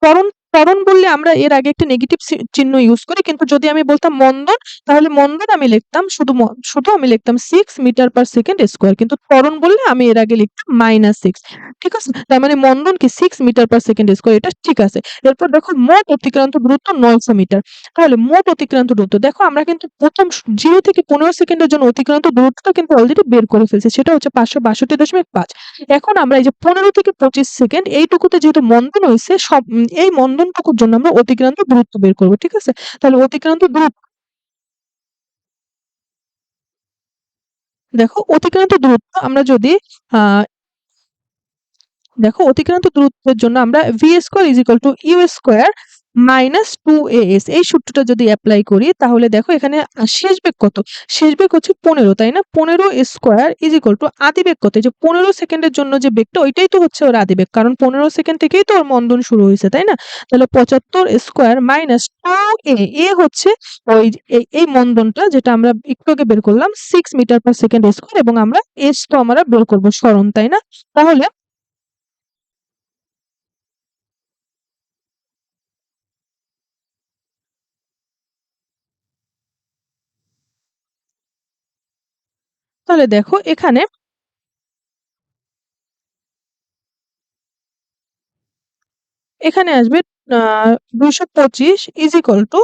ত্বরণ ত্বরণ বললে আমরা এর আগে একটা নেগেটিভ চিহ্ন ইউজ করি, কিন্তু যদি আমি বলতাম মন্দন তাহলে মন্দন আমি লিখতাম শুধু আমি লিখতাম 6 মিটার পার সেকেন্ড স্কয়ার, কিন্তু ত্বরণ বললে আমি এর আগে লিখতাম -6। ঠিক আছে, তার মানে মন্দন কি 6 মিটার পার সেকেন্ড স্কয়ার, এটা ঠিক আছে। এরপর দেখো মোট অতিক্রান্ত দূরত্ব 900 মিটার। তাহলে মোট অতিক্রান্ত দূরত্ব দেখো আমরা কিন্তু প্রথম 0 থেকে 15 সেকেন্ডের জন্য অতিক্রান্ত দূরত্বটা কিন্তু অলরেডি বের করে ফেলছি, সেটা হচ্ছে 562.5। এখন আমরা এই যে 15 থেকে 25 সেকেন্ড এইটুকুতে যেহেতু মন্দন হয়েছে, এই মন্দনটুকুর জন্য আমরা অতিক্রান্ত দূরত্ব বের করব। ঠিক আছে, তাহলে অতিক্রান্ত দূরত্ব, দেখো অতিক্রান্ত দূরত্ব আমরা যদি আহ দেখো অতিক্রান্ত দূরত্বের জন্য আমরা v square is equal to u square minus 2as, এই সূত্রটা যদি অ্যাপ্লাই করি তাহলে দেখো এখানে শেষ বেগ কত, শেষ বেগ হচ্ছে 15, তাই না? 15 স্কোয়ার ইজ ইকুয়াল টু আদি বেগ কত, এই যে 15 সেকেন্ডের জন্য যে বেগটা ওইটাই তো হচ্ছে ওর আদি বেগ, কারণ 15 সেকেন্ড থেকেই তো ওর মন্দন শুরু হয়েছে, তাই না? তাহলে 75 স্কোয়ার মাইনাস 2a, এ হচ্ছে ওই এই মন্দনটা যেটা আমরা একটু আগে বের করলাম 6 মিটার পার সেকেন্ড স্কোয়ার, এবং আমরা এস তো আমরা বের করবো সরণ, তাই না? তাহলে দেখো এখানে আসবে 225 ইজ ইকুয়াল টু,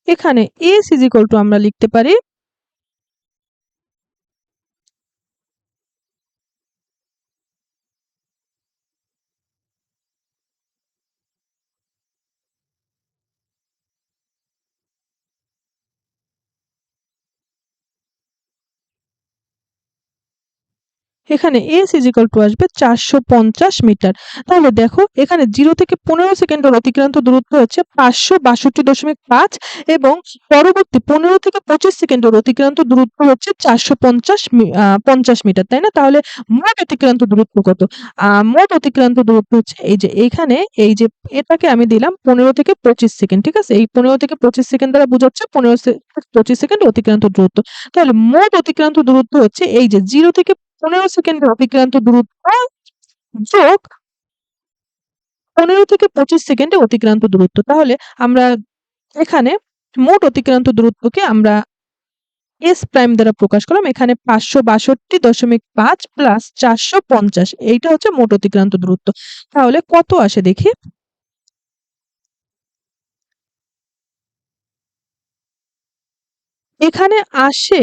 এখানে এস ইজ ইকুয়াল টু আমরা লিখতে পারি, এখানে এস ইজ ইকুয়াল টু আসবে 450 মিটার। তাহলে দেখো এখানে 0 থেকে 15 সেকেন্ডের অতিক্রান্ত দূরত্ব হচ্ছে 562.5 এবং পরবর্তী 15 থেকে 25 সেকেন্ডের অতিক্রান্ত দূরত্ব হচ্ছে 450 মিটার, তাই না? তাহলে মোট অতিক্রান্ত দূরত্ব কত? মোট অতিক্রান্ত দূরত্ব হচ্ছে এই যে এখানে, এই যে এটাকে আমি দিলাম 15 থেকে 25 সেকেন্ড। ঠিক আছে, এই 15 থেকে 25 সেকেন্ড দ্বারা বোঝাচ্ছে 15 থেকে 25 সেকেন্ড অতিক্রান্ত দূরত্ব। তাহলে মোট অতিক্রান্ত দূরত্ব হচ্ছে এই যে 0 থেকে 15 সেকেন্ডের অতিক্রান্ত দূরত্ব যোগ 15 থেকে 25 সেকেন্ডে অতিক্রান্ত দূরত্ব। তাহলে আমরা এখানে মোট অতিক্রান্ত দূরত্বকে আমরা এস প্রাইম দ্বারা প্রকাশ করলাম। এখানে 562.5 প্লাস 450, এইটা হচ্ছে মোট অতিক্রান্ত দূরত্ব। তাহলে কত আসে দেখি, এখানে আসে,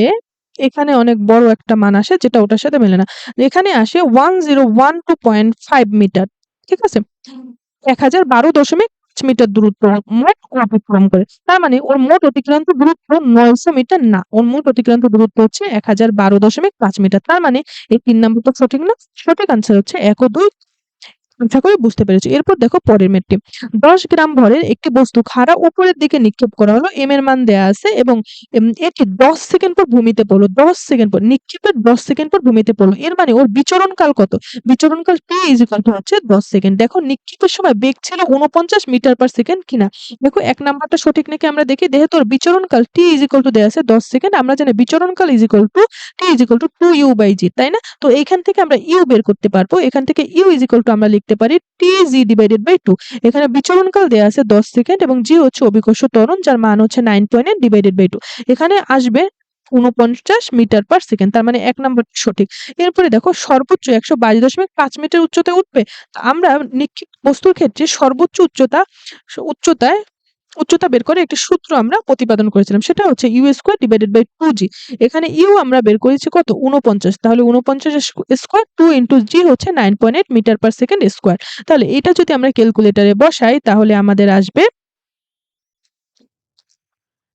এখানে অনেক বড় একটা মান আসে যেটা ওটার সাথে মেলে না। এখানে আসে 1012.5 মিটার। ঠিক আছে, 1012.5 মিটার দূরত্ব মোট ও অতিক্রম করে। তার মানে ওর মোট অতিক্রান্ত দূরত্ব 900 মিটার না, ওর মোট অতিক্রান্ত দূরত্ব হচ্ছে 1012.5 মিটার। তার মানে এই 3 নাম্বারটা সঠিক না, সঠিক আনসার হচ্ছে 1 ও 2। আশা করি বুঝতে পেরেছি। এরপর দেখো পরের ম্যাথটি। 10 গ্রাম ভরের একটি বস্তু খাড়া উপরের দিকে নিক্ষেপ করা হলো। এম এর মান দেয়া আছে এবং এটি 10 সেকেন্ড পর ভূমিতে পড়লো। 10 সেকেন্ড পর নিক্ষেপের 10 সেকেন্ড পর ভূমিতে পড়লো। এর মানে ওর বিচরণকাল কত? বিচরণকাল t ইজ ইকুয়াল টু হচ্ছে 10 সেকেন্ড। দেখো নিক্ষেপের সময় বেগ ছিল 49 মিটার পার সেকেন্ড কিনা। দেখো 1 নাম্বারটা সঠিক নাকি আমরা দেখি। যেহেতু ওর বিচরণকাল t ইজ ইকুয়াল টু দেয়া আছে 10 সেকেন্ড, আমরা জানি বিচরণকাল is equal to t is equal to 2u/g, তাই না? তো এইখান থেকে আমরা u বের করতে পারবো। এখান থেকে u ইজ ইকুয়াল টু আমরা লিখতে পারি tg ডিভাইডেড বাই 2। এখানে বিচরণকাল দেয়া আছে 10 সেকেন্ড এবং g হচ্ছে অভিকর্ষ ত্বরণ যার মান হচ্ছে 9.8 ডিভাইডেড বাই 2। এখানে আসবে 49 মিটার পার সেকেন্ড, তার মানে 1 নাম্বার সঠিক। এরপরে দেখো সর্বোচ্চ 122.5 মিটার উচ্চতায় উঠবে। আমরা নিক্ষেপ বস্তুর ক্ষেত্রে সর্বোচ্চ উচ্চতায় উচ্চতা বের করে একটি সূত্র আমরা প্রতিপাদন করেছিলাম, সেটা হচ্ছে you square divided by 2g। এখানে ইউ আমরা বের করেছি কত, 49, তাহলে 49 স্কোয়ার 2 ইন্টু জি হচ্ছে 9.8 মিটার পার সেকেন্ড স্কোয়ার। তাহলে এটা যদি আমরা ক্যালকুলেটারে বসাই তাহলে আমাদের আসবে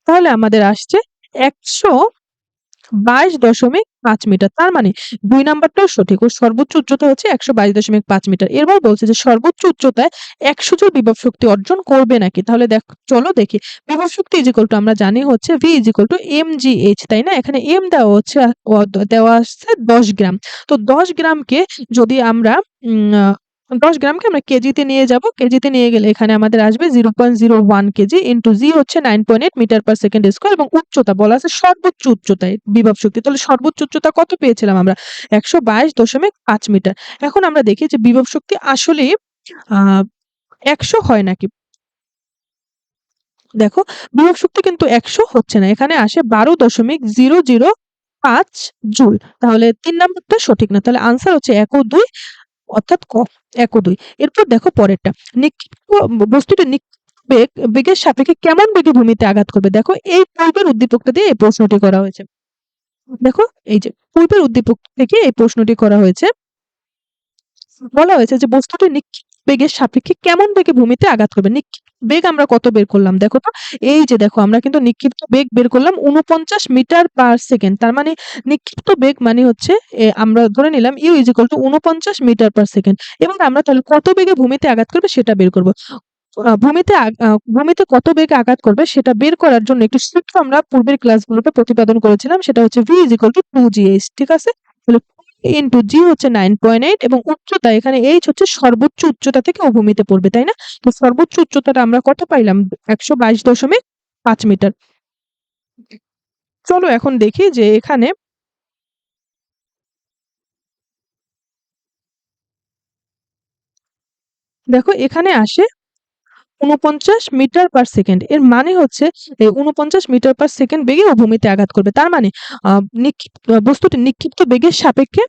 তাহলে আমাদের আসছে 122.5 মিটার। তার মানে ২ নাম্বারটাও সঠিক। ওর সর্বোচ্চ উচ্চতা হচ্ছে 122.5 মিটার। এরপর বলছে যে সর্বোচ্চ উচ্চতায় ১০০ জুল বিভব শক্তি অর্জন করবে নাকি? তাহলে চলো দেখি। বিভব শক্তি আমরা জানি হচ্ছে V mgh, তাই না? এখানে m দেওয়া হচ্ছে দেওয়া আসছে ১০ গ্রাম। তো ১০ গ্রামকে যদি আমরা ১০ গ্রামকে আমরা কেজিতে নিয়ে যাব। কেজিতে নিয়ে গেলে এখানে আমাদের আসবে 0.01 কেজি ইন্টু জি হচ্ছে 9.8 মিটার পার সেকেন্ড স্কয়ার এবং উচ্চতা বলা আছে সর্বোচ্চ উচ্চতায় বিভব শক্তি। তাহলে সর্বোচ্চ উচ্চতা কত পেয়েছিলাম আমরা? ১২২.৫ মিটার। এখন আমরা দেখি যে বিভব শক্তি আসলেই আ ১০০ হয় নাকি? দেখো, বিভব শক্তি কিন্তু ১০০ হচ্ছে না। এখানে আসে ১২.০০৫ জুল। তাহলে ৩ নাম্বারটা সঠিক না। তাহলে আনসার হচ্ছে ১ ও ২, অর্থাৎ ক, ১ ও ২। এরপর দেখো পরেরটা। নিক্ষিপ্ত বস্তুটি বেগের সাপেক্ষে কেমন বেগে ভূমিতে আঘাত করবে? দেখো, এই পূর্বের উদ্দীপকটা দিয়ে এই প্রশ্নটি করা হয়েছে। দেখো, এই যে পূর্বের উদ্দীপক থেকে এই প্রশ্নটি করা হয়েছে। বলা হয়েছে যে বস্তুটি নিক্ষিপ্ত বেগের সাপেক্ষে কেমন বেগে ভূমিতে আঘাত করবে। নিক্ষিপ্ত বেগ আমরা কত বের করলাম দেখো তো। এই যে দেখো, আমরা কিন্তু নিক্ষিপ্ত বেগ বের করলাম ৪৯ মিটার পার সেকেন্ড। তার মানে নিক্ষিপ্ত বেগ মানে হচ্ছে আমরা ধরে নিলাম u = ৪৯ মিটার পার সেকেন্ড। এবার আমরা তাহলে কত বেগে ভূমিতে আঘাত করবে সেটা বের করব। ভূমিতে কত বেগে আঘাত করবে সেটা বের করার জন্য একটি সূত্র আমরা পূর্বের ক্লাসগুলোতে প্রতিপাদন করেছিলাম। সেটা হচ্ছে v = 2gh, ঠিক আছে? তাহলে ইনটু জি হচ্ছে 9.8 এবং উচ্চতা, এখানে এইচ হচ্ছে সর্বোচ্চ উচ্চতা থেকে ও ভূমিতে পড়বে, তাই না? তো সর্বোচ্চ উচ্চতাটা আমরা কত পাইলাম? ১২২.৫ মিটার। চলো এখন দেখি যে এখানে দেখো, এখানে আসে ৪৯ মিটার পার সেকেন্ড। এর মানে হচ্ছে ৪৯ মিটার পার সেকেন্ড বেগে ও ভূমিতে আঘাত করবে। তার মানে বস্তুটি নিক্ষিপ্ত বেগের সাপেক্ষে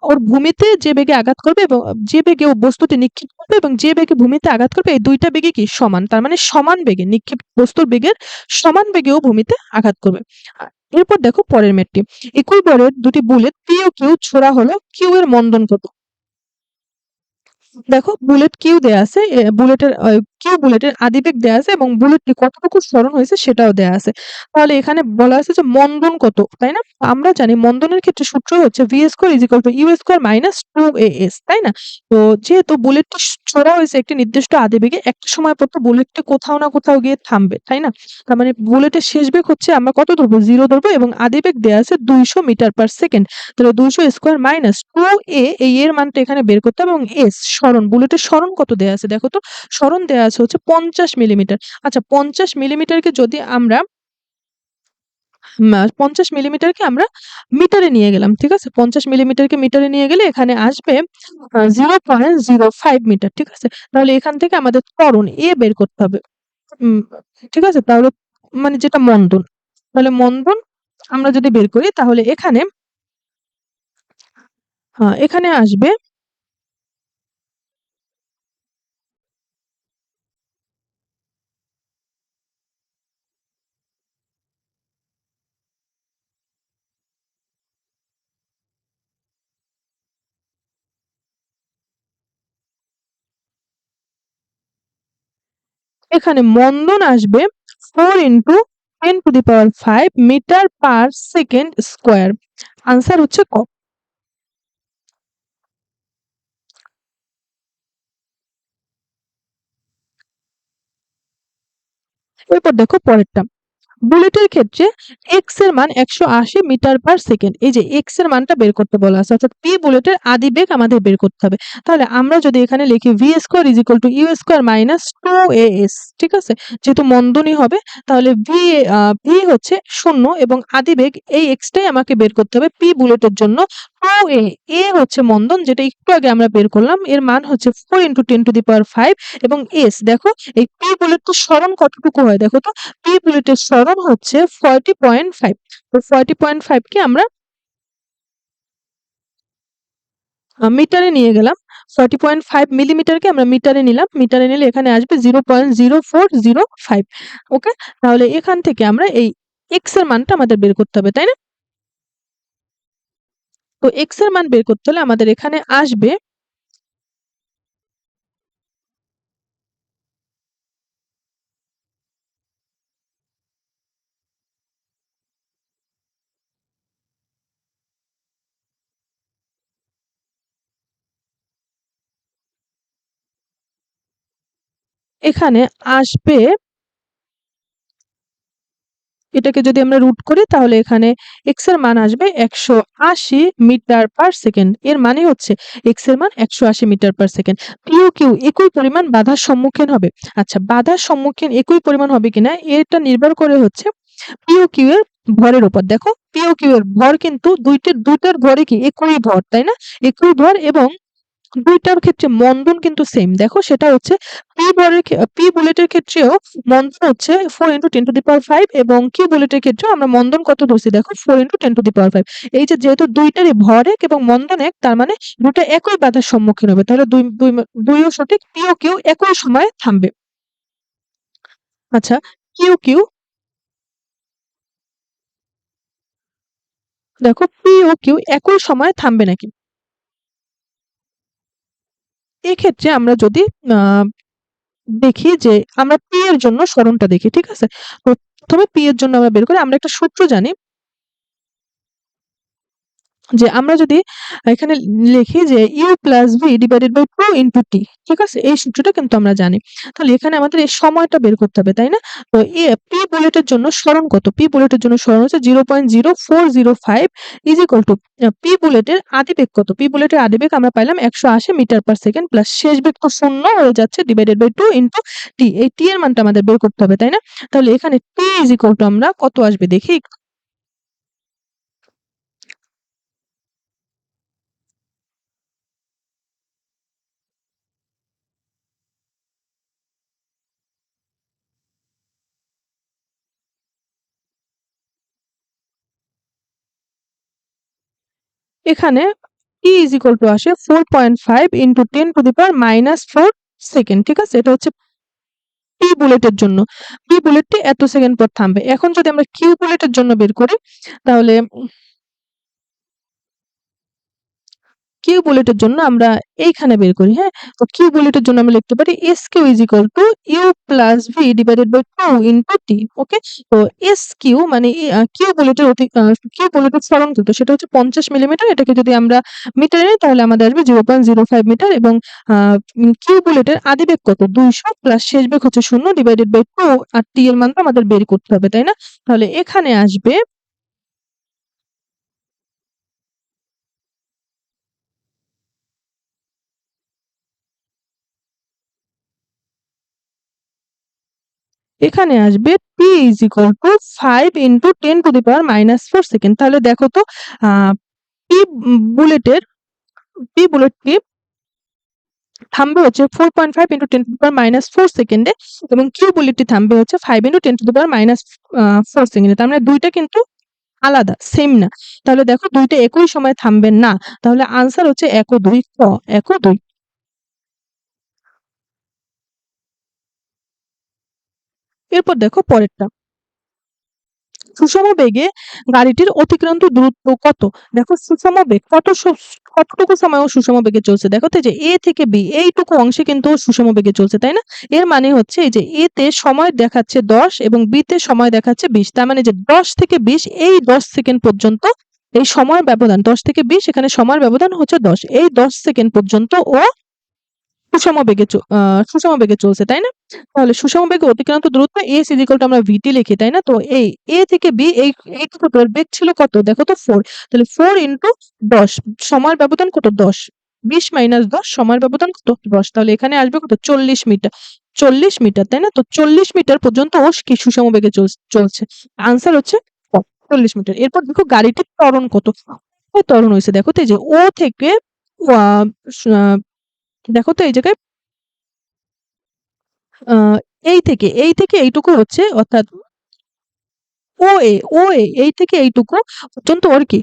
ওর ভূমিতে যে বেগে আঘাত করবে এবং যে বেগে ও বস্তুটি নিক্ষিপ্ত করবে এবং যে বেগে ভূমিতে আঘাত করবে, এই ২ টা বেগে কি সমান। তার মানে সমান বেগে নিক্ষিপ্ত বস্তুর বেগের সমান বেগে ও ভূমিতে আঘাত করবে। এরপর দেখো পরের ম্যাথটি। একই বলের ২ টি বুলেট P ও Q ছোড়া হলো। Q এর মন্দন কত? দেখো, বুলেট কিউ দেয়া আছে। কিউ বুলেটের আদিবেগ দেয়া আছে এবং বুলেটটি কতটুকু সরণ হয়েছে সেটাও দেয়া আছে। তাহলে এখানে বলা আছে যে মন্দন কত, তাই না? আমরা জানি মন্দনের ক্ষেত্রে সূত্র হচ্ছে v square u square minus 2as, তাই না? তো যেহেতু বুলেটটি ছোড়া হয়েছে একটি নির্দিষ্ট আদিবেগে, একটা সময় পর তো বুলেটটি কোথাও না কোথাও গিয়ে থামবে, তাই না? তার মানে বুলেটের শেষ বেগ হচ্ছে আমরা কত ধরবো? 0 ধরবো এবং আদিবেগ দেয়া আছে ২০০ মিটার পার সেকেন্ড। তাহলে ২০০ স্কয়ার মাইনাস 2a, এই এর মানটা এখানে বের করতে হবে এবং s সরণ, বুলেটের সরণ কত দেয়া আছে দেখো তো। সরণ দেয়া আছে হচ্ছে ৫০ মিলিমিটার। আচ্ছা, ৫০ মিলিমিটারকে যদি আমরা ৫০ মিলিমিটারকে আমরা মিটারে নিয়ে গেলাম, ঠিক আছে? ৫০ মিলিমিটারকে মিটারে নিয়ে গেলে এখানে আসবে 0.05 মিটার, ঠিক আছে? তাহলে এখান থেকে আমাদের ত্বরণ a বের করতে হবে। উম ঠিক আছে? তাহলে মানে যেটা মন্দন। তাহলে মন্দন আমরা যদি বের করি তাহলে এখানে আসবে, এখানে মন্দন আসবে 4 into 10⁵ meter per second square. Answer হচ্ছে ক। এরপর দেখো পরেরটা। বুলেটের ক্ষেত্রে এক্স এর মান ১৮০ মিটার পার সেকেন্ড। এই যে এক্স এর মানটা বের করতে বলা আছে, অর্থাৎ পি বুলেটের আদিবেগ আমাদের বের করতে হবে। তাহলে আমরা যদি এখানে লিখি v square u square minus 2as, ঠিক আছে? যেহেতু মন্দনই হবে তাহলে ভি হচ্ছে 0 এবং আদিবেগ এই এক্সটাই আমাকে বের করতে হবে পি বুলেটের জন্য। 2a, এ হচ্ছে মন্দন যেটা একটু আগে আমরা বের করলাম। এর মান হচ্ছে 4 ইনটু 10⁵ এবং এস দেখো, এই পি বুলেটটার সরণ কতটুকু হয় দেখো তো। পি বুলেটের সরণ হচ্ছে 40.5। তো 40.5 কে আমরা মিটারে নিয়ে গেলাম। 40.5 মিলিমিটারকে আমরা মিটারে নিলাম। মিটারে নিলে এখানে আসবে 0.0405। ওকে? তাহলে এখান থেকে আমরা এই এক্স এর মানটা আমাদের বের করতে হবে, তাই না? তো এক্স এর মান বের করতে হলে আমাদের এখানে আসবে এখানে আসবে, এটাকে যদি আমরা রুট করি তাহলে এখানে এক্স এর মান আসবে 180 মিটার পার সেকেন্ড। এর মানে হচ্ছে এক্স এর মান 180 metre per second. P O Q একই পরিমাণ বাধার সম্মুখীন হবে। আচ্ছা, বাধার সম্মুখীন একই পরিমাণ হবে কিনা এটা নির্ভর করে হচ্ছে পি ও কিউ এর ভরের উপর। দেখো পি ও কিউ এর ভর কিন্তু দুইটার ভরে কি একই ভর, তাই না? একই ভর, এবং দুইটার ক্ষেত্রে মন্দন কিন্তু সেম। দেখো সেটা হচ্ছে পি বুলেটের ক্ষেত্রেও মন্দন হচ্ছে 4 × 10⁵, এবং কিউ বুলেটের ক্ষেত্রেও আমরা মন্দন কত ধরছি দেখো 4 × 10⁵। এই যে যেহেতু দুইটারই ভর এক এবং মন্দন এক, তার মানে দুটো একই বাধার সম্মুখীন হবে, তাহলে দুইও সঠিক। পি ও কিউ একই সময়ে থামবে। আচ্ছা, কিউ কিউ দেখো পি ও কিউ একই সময়ে থামবে নাকি। এক্ষেত্রে আমরা যদি আহ দেখি যে আমরা পি এর জন্য সরণটা দেখি, ঠিক আছে? তো প্রথমে পি এর জন্য আমরা বের করি, আমরা একটা সূত্র জানি যে আমরা যদি এখানে লিখি যে u plus v divided by 2 × t, ঠিক আছে? এই সূত্রটা কিন্তু আমরা জানি। তাহলে এখানে আমাদের এই সময়টা বের করতে হবে, তাই না? তো পি বুলেটের জন্য সরণ কত? পি বুলেটের জন্য সরণ হচ্ছে 0.0405 ইজ ইকুয়াল টু পি বুলেটের আদিবেগ কত? পি বুলেটের আদিবেগ আমরা পাইলাম 180 মিটার পার সেকেন্ড, প্লাস শেষ বেগ তো শূন্য হয়ে যাচ্ছে, ডিভাইডেড বাই 2 × টি। এই টি এর মানটা আমাদের বের করতে হবে, তাই না? তাহলে এখানে টি ইজ ইকুয়াল টু আমরা কত আসবে দেখি। এখানে টি ইজ ইকুয়াল টু আসে 4.5 × 10⁻⁻4 সেকেন্ড, ঠিক আছে? এটা হচ্ছে পি বুলেটের জন্য। পি বুলেটটি এত সেকেন্ড পর থামবে। এখন যদি আমরা কিউ বুলেটের জন্য বের করি তাহলে কিউ বুলেটের জন্য আমরা এইখানে বের করি, হ্যাঁ? তো কিউ বুলেটের জন্য আমরা লিখতে পারি S Q is equal to u plus v divided by 2 × t. Okay, তো এস কিউ মানে কিউ বুলেটের সরণ কত সেটা হচ্ছে 50 মিলিমিটার। এটাকে যদি আমরা মিটারে নিই তাহলে আমাদের আসবে 0.05 মিটার, এবং কিউ বুলেটের আদিবেগ কত 200, প্লাস শেষ বেগ হচ্ছে 0 ডিভাইডেড বাই 2, আর টি এর মানটা আমাদের বের করতে হবে, তাই না? তাহলে এখানে আসবে, এখানে আসবে টি ইজ ইকুয়াল টু 5 × 10⁻⁻4 সেকেন্ড। তাহলে দেখো তো পি বুলেটের পি বুলেটটি থামবে হচ্ছে 4.5 × 10⁻⁻4 সেকেন্ডে, এবং কিউ বুলেটটি থামবে হচ্ছে 5 × 10⁻⁻4 সেকেন্ডে। তার মানে দুইটা কিন্তু আলাদা, সেম না। তাহলে দেখো দুইটা একই সময় থামবে না। তাহলে আনসার হচ্ছে 1 ও 2, ক 1 ও 2। এরপর দেখো পরেরটা, সুষম বেগে গাড়িটির অতিক্রান্ত দূরত্ব কত? দেখো সুষম বেগ কতটুকু সময় ও সুষম বেগে চলছে। দেখো তো, যে এ থেকে বি এইটুকু অংশে কিন্তু ও সুষম বেগে চলছে, তাই না? এর মানে হচ্ছে এই যে এ তে সময় দেখাচ্ছে 10 এবং বি তে সময় দেখাচ্ছে 20। তার মানে যে 10 থেকে 20 এই 10 সেকেন্ড পর্যন্ত, এই সময় ব্যবধান 10 থেকে 20, এখানে সময়ের ব্যবধান হচ্ছে 10, এই 10 সেকেন্ড পর্যন্ত ও সুষম বেগে চলছে, তাই না? তাহলে সুষম বেগে অতিক্রান্ত দূরত্ব এস ইজ ইকুয়াল টু আমরা ভিটি লিখি, তাই না? তো এই এ থেকে বি এইটুকু বেগ ছিল কত দেখো তো 4। তাহলে 4 × 10, সময়ের ব্যবধান কত 10, 20 - 10, সময়ের ব্যবধান কত 10। তাহলে এখানে আসবে কত 40 মিটার, 40 মিটার, তাই না? তো 40 মিটার পর্যন্ত ও কি সুষম বেগে চলছে। আনসার হচ্ছে 40 মিটার। এরপর দেখো গাড়িটির ত্বরণ কত। ত্বরণ হয়েছে দেখো তো, এই যে ও থেকে আহ, আহ, দেখো তো এই জায়গায় আহ, এই থেকে এইটুকু হচ্ছে, অর্থাৎ ও এ এই থেকে এইটুকু পর্যন্ত ওর কি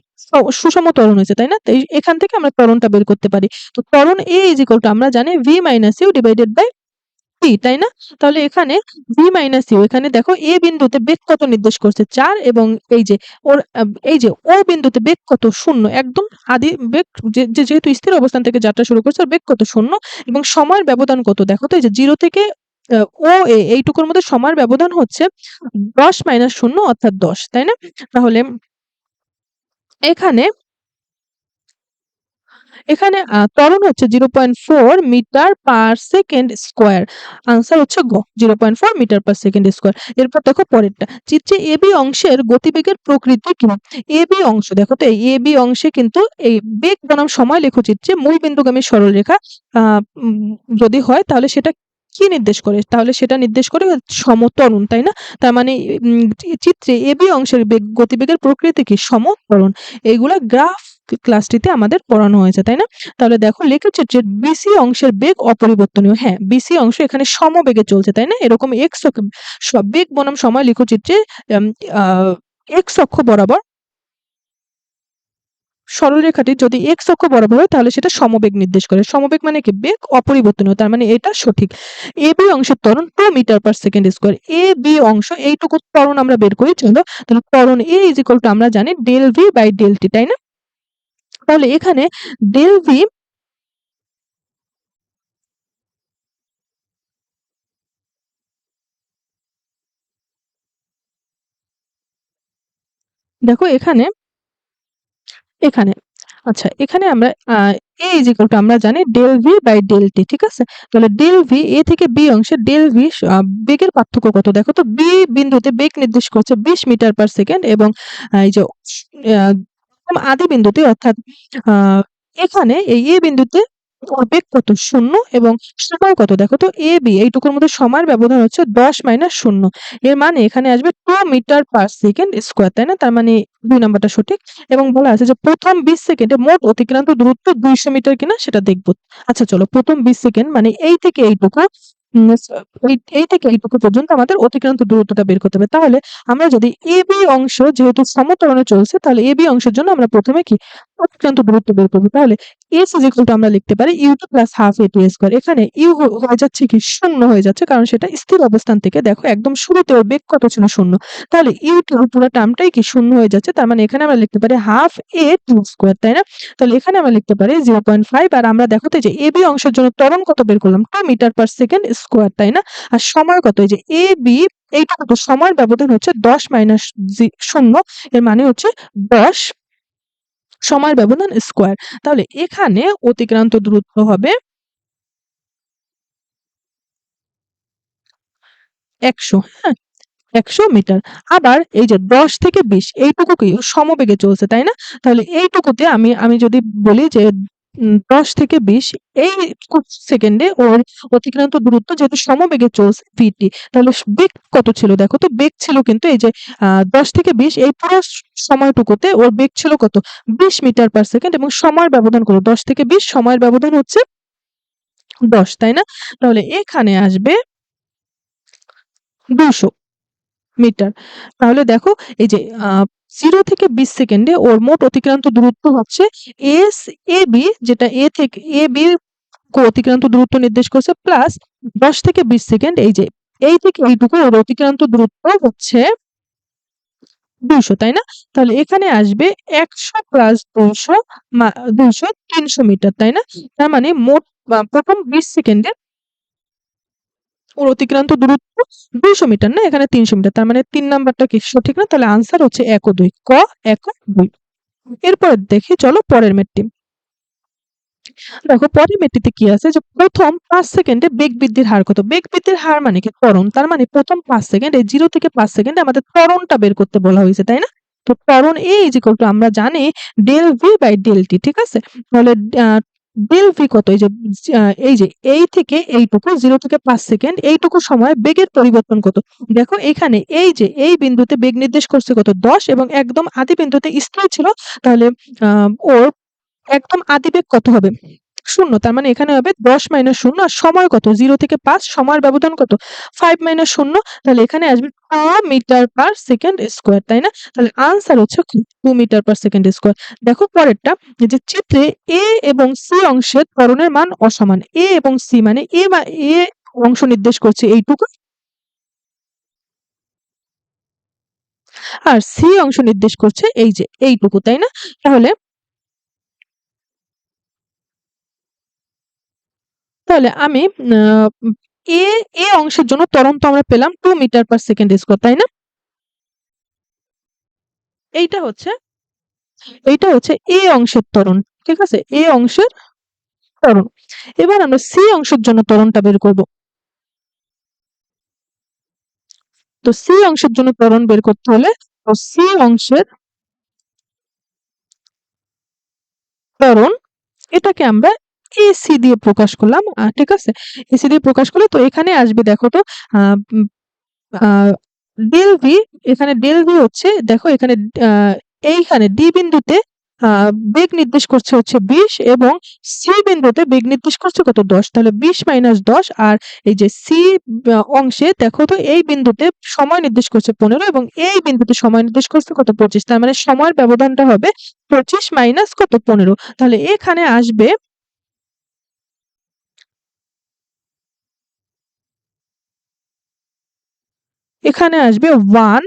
সুষম ত্বরণ হয়েছে, তাই না? তো এখান থেকে আমরা ত্বরণটা বের করতে পারি। তো ত্বরণ এ ইজ ইকুয়াল টু আমরা জানি v minus u divided by t, তাই না? তাহলে এখানে ভি মাইনাস ইউ, এখানে দেখো এ বিন্দুতে বেগ কত নির্দেশ করছে 4, এবং এই যে ওর এই যে ও বিন্দুতে বেগ কত 0, একদম আদি বেগ, যেহেতু স্থির অবস্থান থেকে যাত্রা শুরু করছে, ওর বেগ কত 0, এবং সময়ের ব্যবধান কত দেখো তো, এই যে 0 থেকে এইটুকুর মধ্যে সময়ের ব্যবধান হচ্ছে 10 - 0 অর্থাৎ 10, তাই না? তাহলে এখানে এখানে ত্বরণ হচ্ছে 0.4 meter per second square. Answer হচ্ছে গ, 0.4 মিটার পার সেকেন্ড স্কয়ার। এরপর দেখো পরেরটা, চিত্রে এবি অংশের গতিবেগের প্রকৃতি কি? এবি অংশ দেখো তো, এই এবি অংশে কিন্তু এই বেগ বনাম সময় লেখচিত্রে মূল বিন্দুগামী সরলরেখা যদি হয় তাহলে সেটা কি নির্দেশ করে? তাহলে সেটা নির্দেশ করে সমত্বরণ, তাই না? তার মানে চিত্রে এবি অংশের গতিবেগের প্রকৃতি কি? সমত্বরণ। এইগুলা গ্রাফ ক্লাসটিতে আমাদের পড়ানো হয়েছে, তাই না? তাহলে দেখো লেখচিত্রের বিসি অংশের বেগ অপরিবর্তনীয়। হ্যাঁ, বিসি অংশ এখানে সমবেগে চলছে, তাই না? এরকম এক্স বেগ বনাম সময় লেখচিত্রে এক্স অক্ষ বরাবর সরলরেখাটি যদি এক্স অক্ষ বরাবর হয় তাহলে সেটা সমবেগ নির্দেশ করে। সমবেগ মানে কি? বেগ অপরিবর্তনীয়, তার মানে এটা সঠিক। এ বি অংশের ত্বরণ 2 metre per second square. A B অংশ এইটুকু ত্বরণ আমরা বের করি, চলো তাহলে ত্বরণ এ ইজ ইকুয়াল টু আমরা জানি del v by del t, তাই না? তাহলে এখানে ডেল ভি, দেখো এখানে এখানে আচ্ছা, এখানে আমরা এ ইজ ইকুয়াল টু আমরা জানি del v by del t, ঠিক আছে? তাহলে ডেল ভি, এ থেকে বি অংশে ডেল ভি বেগের পার্থক্য কত? দেখো তো, বি বিন্দুতে বেগ নির্দেশ করছে 20 মিটার পার সেকেন্ড এবং এই যে আহ, আদি বিন্দুতে অর্থাৎ আহ, এখানে এই এ বিন্দুতে ওর বেগ কত? 0 এবং সময় কত? দেখো তো, এ বি এইটুকুর মধ্যে সময়ের ব্যবধান হচ্ছে 10 মাইনাস 0। এর মানে এখানে আসবে 2 মিটার পার সেকেন্ড স্কোয়ার, তাই না? তার মানে 2 নাম্বারটা সঠিক। এবং বলা আছে যে প্রথম 20 সেকেন্ডে মোট অতিক্রান্ত দূরত্ব 200 মিটার কিনা সেটা দেখবো। আচ্ছা চলো, প্রথম 20 সেকেন্ড মানে এই থেকে এইটুকু, এই থেকে এইটুকু পর্যন্ত আমাদের অতিক্রান্ত দূরত্বটা বের করতে হবে। তাহলে আমরা যদি এ বি অংশ যেহেতু সমত্বরণে চলছে, তাহলে এ বি অংশের জন্য আমরা প্রথমে কি অতিক্রান্ত দূরত্ব বের করবো। তাহলে এস ইজ ইকুয়াল টু আমরা লিখতে পারি u two plus half a two square. এখানে ইউ হয়ে যাচ্ছে কি? শূন্য হয়ে যাচ্ছে, কারণ সেটা স্থির অবস্থান থেকে দেখো একদম শুরুতে ওর বেগ কত ছিল? 0। তাহলে ইউ টু পুরো টার্মটাই কি শূন্য হয়ে যাচ্ছে, তার মানে এখানে আমরা লিখতে পারি হাফ এ টু স্কোয়ার, তাই না? তাহলে এখানে আমরা লিখতে পারি 0.5। আর আমরা দেখো তো, যে এ বি অংশের জন্য ত্বরণ কত বের করলাম? 2 মিটার পার সেকেন্ড স্কোয়ার, তাই না? আর সময় কত? এই যে এ বি, এইটুকু তো সময়ের ব্যবধান হচ্ছে 10 মাইনাস 0, এর মানে হচ্ছে 10 সময়ের ব্যবধান স্কোয়ার। তাহলে এখানে অতিক্রান্ত দূরত্ব হবে 100। হ্যাঁ, 100 মিটার। আবার এই যে 10 থেকে 20 এইটুকু কি সমবেগে চলছে, তাই না? তাহলে এইটুকুতে আমি আমি যদি বলি যে 10 থেকে 20 এই সেকেন্ডে ওর অতিক্রান্ত দূরত্ব যেহেতু সমবেগে চলছে ভিটি, তাহলে বেগ কত ছিল? দেখো তো, বেগ ছিল কিন্তু এই যে 10 থেকে 20 এই পুরো সময়টুকুতে ওর বেগ ছিল কত? 20 মিটার পার সেকেন্ড এবং সময়ের ব্যবধান কত? 10 থেকে 20 সময়ের ব্যবধান হচ্ছে 10, তাই না? তাহলে এখানে আসবে 200 মিটার। তাহলে দেখো এই যে 0 থেকে 20 সেকেন্ডে ওর মোট অতিক্রান্ত দূরত্ব হচ্ছে এস এ বি, যেটা এ থেকে এ বি অতিক্রান্ত দূরত্ব নির্দেশ করছে, প্লাস 10 থেকে 20 সেকেন্ড এই যে এই থেকে এইটুকু ওর অতিক্রান্ত দূরত্ব হচ্ছে 200, তাই না? তাহলে এখানে আসবে 100 প্লাস 200 200 300 মিটার, তাই না? তার মানে মোট প্রথম 20 সেকেন্ডে ওর অতিক্রান্ত দূরত্ব 200 মিটার, না এখানে 300 মিটার। তার মানে 3 নাম্বারটা কি সঠিক না? তাহলে আনসার হচ্ছে 1 ও 2, ক 1 ও 2। এরপর দেখি, চলো পরের ম্যাথটি। দেখো পরের ম্যাথটিতে কি আছে, যে প্রথম 5 সেকেন্ডে বেগ বৃদ্ধির হার কত? বেগ বৃদ্ধির হার মানে কি? ত্বরণ। তার মানে প্রথম 5 সেকেন্ড, এই 0 থেকে 5 সেকেন্ডে আমাদের ত্বরণটা বের করতে বলা হয়েছে, তাই না? তো ত্বরণ এ ইজ ইকুয়াল টু আমরা জানি del v by del t, ঠিক আছে? তাহলে ডেল ভি কত? এই যে এই যে এই থেকে এইটুকু 0 থেকে 5 সেকেন্ড এইটুকু সময় বেগের পরিবর্তন কত? দেখো এখানে এই যে এই বিন্দুতে বেগ নির্দেশ করছে কত? 10 এবং একদম আদি বিন্দুতে স্থির ছিল। তাহলে ওর একদম আদি বেগ কত হবে? 0। তার মানে এখানে হবে 10 মাইনাস 0। আর সময় কত? 0 থেকে 5 সময়ের ব্যবধান কত? 5 মাইনাস 0। তাহলে এখানে আসবে 2 মিটার পার সেকেন্ড স্কয়ার, তাই না? তাহলে আনসার হচ্ছে 2 মিটার পার সেকেন্ড স্কয়ার। দেখো পরেরটা, যে চিত্রে এ এবং সি অংশের ত্বরণের মান অসমান। এ এবং সি মানে এ অংশ নির্দেশ করছে এইটুকু, আর সি অংশ নির্দেশ করছে এই যে এইটুকু, তাই না? তাহলে তাহলে আমি আহ, এ এ অংশের জন্য ত্বরণ তো আমরা পেলাম 2 মিটার পার সেকেন্ড স্কয়ার, তাই না? এইটা হচ্ছে এইটা হচ্ছে এ অংশের ত্বরণ, ঠিক আছে, এ অংশের ত্বরণ। এবার আমরা সি অংশের জন্য ত্বরণটা বের করব। তো সি অংশের জন্য ত্বরণ বের করতে হলে তো সি অংশের ত্বরণ এটাকে আমরা এসি দিয়ে প্রকাশ করলাম, ঠিক আছে, এসি দিয়ে প্রকাশ করলে তো এখানে আসবে দেখো তো আহ ডেল ভি, এখানে ডেল ভি হচ্ছে দেখো এখানে এইখানে ডি বিন্দুতে বেগ নির্দেশ করছে হচ্ছে 20 এবং সি বিন্দুতে বেগ নির্দেশ করছে কত 10, তাহলে 20 মাইনাস 10। আর এই যে সি অংশে দেখো তো এই বিন্দুতে সময় নির্দেশ করছে 15 এবং এই বিন্দুতে সময় নির্দেশ করছে কত 25, তার মানে সময়ের ব্যবধানটা হবে 25 মাইনাস কত 15। তাহলে এখানে আসবে এখানে আসবে 1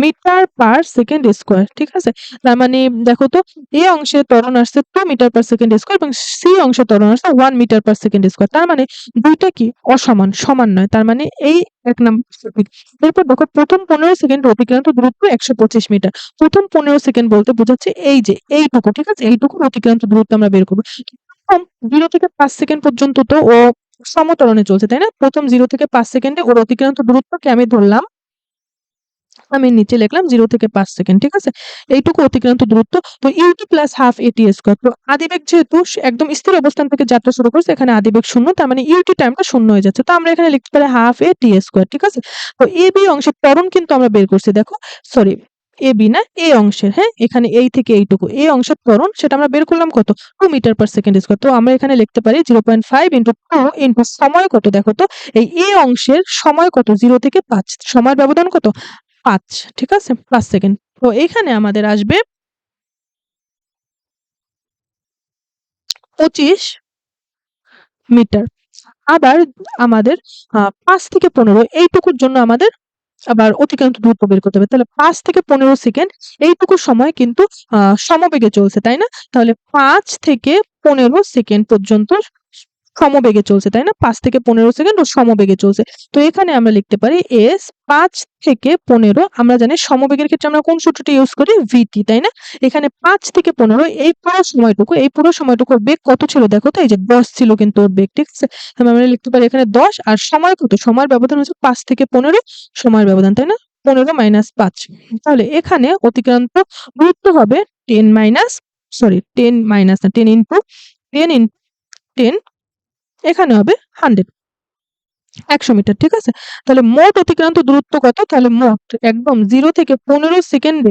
মিটার পার সেকেন্ড স্কোয়ার, ঠিক আছে। তার মানে দেখো তো এ অংশে ত্বরণ আসছে 2 মিটার পার সেকেন্ড স্কোয়ার এবং সি অংশে ত্বরণ আসছে 1 মিটার পার সেকেন্ড স্কোয়ার, তার মানে দুইটা কি অসমান, সমান নয়, তার মানে এই এক নম্বর সঠিক। এরপর দেখো প্রথম 15 সেকেন্ড অতিক্রান্ত দূরত্ব 125 মিটার। প্রথম 15 সেকেন্ড বলতে বোঝাচ্ছে এই যে এইটুকু, ঠিক আছে, এইটুকু অতিক্রান্ত দূরত্ব আমরা বের করবো। প্রথম 0 থেকে 5 সেকেন্ড পর্যন্ত তো ও সমত্বরণে চলছে, তাই না? প্রথম 0 থেকে 5 সেকেন্ডে ওর অতিক্রান্ত দূরত্বকে আমি ধরলাম, আমি নিচে লিখলাম 0 থেকে 5 সেকেন্ড, ঠিক আছে, এইটুকু অতিক্রান্ত দূরত্ব। তো ইউটি প্লাস হাফ এটি স্কোয়ার, তো আদিবেগ যেহেতু একদম স্থির অবস্থান থেকে যাত্রা শুরু করছে, এখানে আদিবেগ শূন্য, তার মানে ইউটি টাইমটা শূন্য হয়ে যাচ্ছে, তো আমরা এখানে লিখতে পারি হাফ এ টি স্কোয়ার, ঠিক আছে। তো এ বি অংশের ত্বরণ কিন্তু আমরা বের করছি, দেখো সরি এ বি না এ অংশের, হ্যাঁ এখানে এই থেকে এইটুকু এ অংশের ত্বরণ সেটা আমরা বের করলাম কত 2 মিটার পার সেকেন্ড স্কোয়ার। তো আমরা এখানে লিখতে পারি 0.5 ইন্টু 2 ইন্টু সময় কত, দেখো তো এই এ অংশের সময় কত 0 থেকে 5, সময়ের ব্যবধান কত 5, ঠিক আছে 5 সেকেন্ড। তো এখানে আমাদের আসবে 25 মিটার। আবার আমাদের 5 থেকে 15 এইটুকুর জন্য আমাদের আবার অতিক্রান্ত দূরত্ব বের করতে হবে, তাহলে 5 থেকে 15 সেকেন্ড এইটুকু সময় কিন্তু সমবেগে চলছে, তাই না? তাহলে 5 থেকে 15 সেকেন্ড পর্যন্ত সমবেগে চলছে, তাই না? 5 থেকে 15 সেকেন্ড ও সমবেগে চলছে। তো এখানে আমরা লিখতে পারি এস 5 থেকে 15, আমরা জানি সমবেগের ক্ষেত্রে আমরা কোন সূত্রটি ইউজ করি ভিটি, তাই না? এখানে 5 থেকে 15 এই পুরো সময়টুকু বেগ কত ছিল দেখো তো এই যে 10 ছিল কিন্তু ওর বেগ, ঠিক আছে। তাহলে আমরা লিখতে পারি এখানে 10 আর সময় কত, সময়ের ব্যবধান হচ্ছে 5 থেকে 15 সময়ের ব্যবধান, তাই না? 15 মাইনাস 5, তাহলে এখানে অতিক্রান্ত দূরত্ব হবে 10 মাইনাস সরি 10 মাইনাস না 10 ইনটু 10 ইনটু 10, এখানে হবে 100 মিটার, ঠিক আছে। তাহলে মোট অতিক্রান্ত দূরত্ব কত, তাহলে মোট একদম 0 থেকে 15 সেকেন্ডে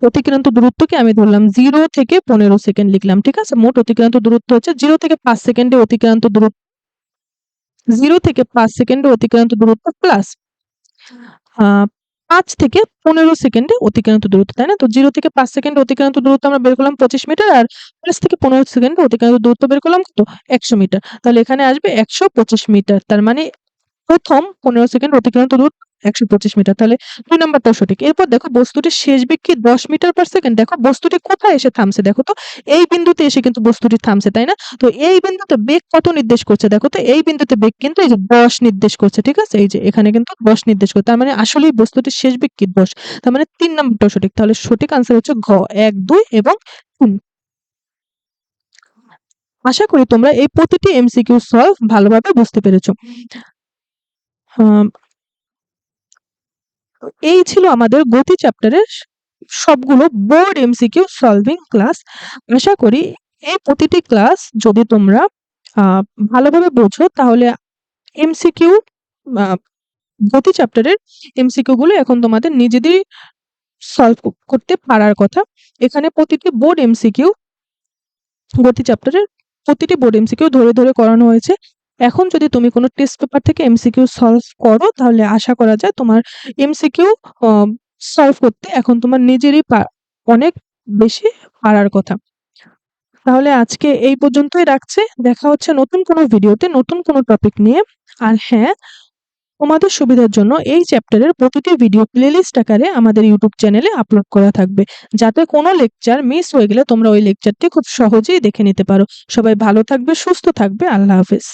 অতিক্রান্ত দূরত্বকে আমি ধরলাম 0 থেকে 15 সেকেন্ড লিখলাম, ঠিক আছে। মোট অতিক্রান্ত দূরত্ব হচ্ছে 0 থেকে 5 সেকেন্ডে অতিক্রান্ত দূরত্ব 0 থেকে 5 সেকেন্ডে অতিক্রান্ত দূরত্ব প্লাস 5 থেকে 15 সেকেন্ডে অতিক্রান্ত দূরত্ব, তাই না? তো 0 থেকে 5 সেকেন্ডে অতিক্রান্ত দূরত্ব আমরা বের করলাম 25 মিটার আর 5 থেকে 15 সেকেন্ডে অতিক্রান্ত দূরত্ব বের করলাম কত 100 মিটার। তাহলে এখানে আসবে 125 মিটার, তার মানে প্রথম 15 সেকেন্ড অতিক্রান্ত দূরত্ব 125 মিটার, তাহলে 2 নাম্বারটাও সঠিক। এরপর দেখো বস্তুটির শেষ বেগ কি 10 মিটার পার সেকেন্ড, দেখো বস্তুটি কোথায় এসে থামছে, দেখো তো এই বিন্দুতে এসে কিন্তু বস্তুটি থামছে, তাই না? তো এই বিন্দুতে বেগ কত নির্দেশ করছে, দেখো তো এই বিন্দুতে বেগ কিন্তু এই যে 10 নির্দেশ করছে, ঠিক আছে, এই যে এখানে কিন্তু 10 নির্দেশ করছে, তার মানে আসলেই বস্তুটির শেষ বেগ কি 10, তার মানে 3 নাম্বারটাও সঠিক। তাহলে সঠিক আনসার হচ্ছে ঘ 1, 2 এবং 3। আশা করি তোমরা এই প্রতিটি এমসিকিউ সলভ ভালোভাবে বুঝতে পেরেছো। এই ছিল আমাদের গতি চ্যাপ্টারের সবগুলো বোর্ড এমসিকিউ সলভিং ক্লাস। আশা করি এই প্রতিটি ক্লাস যদি তোমরা ভালোভাবে বোঝো তাহলে এমসিকিউ গতি চ্যাপ্টারের এমসিকিউ গুলো এখন তোমাদের নিজেদেরই সলভ করতে পারার কথা। এখানে প্রতিটি বোর্ড এমসিকিউ গতি চ্যাপ্টারের প্রতিটি বোর্ড এমসিকিউ ধরে ধরে করানো হয়েছে। এখন যদি তুমি কোনো টেস্ট পেপার থেকে এমসিকিউ সলভ করো তাহলে আশা করা যায় তোমার এমসিকিউ সলভ করতে এখন তোমার নিজেরই অনেক বেশি পারার কথা। তাহলে আজকে এই পর্যন্তই রাখছি, দেখা হচ্ছে নতুন কোনো ভিডিওতে নতুন কোনো টপিক নিয়ে। আর হ্যাঁ, তোমাদের সুবিধার জন্য এই চ্যাপ্টারের প্রতিটি ভিডিও প্লেলিস্ট আকারে আমাদের ইউটিউব চ্যানেলে আপলোড করা থাকবে, যাতে কোনো লেকচার মিস হয়ে গেলে তোমরা ওই লেকচারটি খুব সহজেই দেখে নিতে পারো। সবাই ভালো থাকবে, সুস্থ থাকবে, আল্লাহ হাফেজ।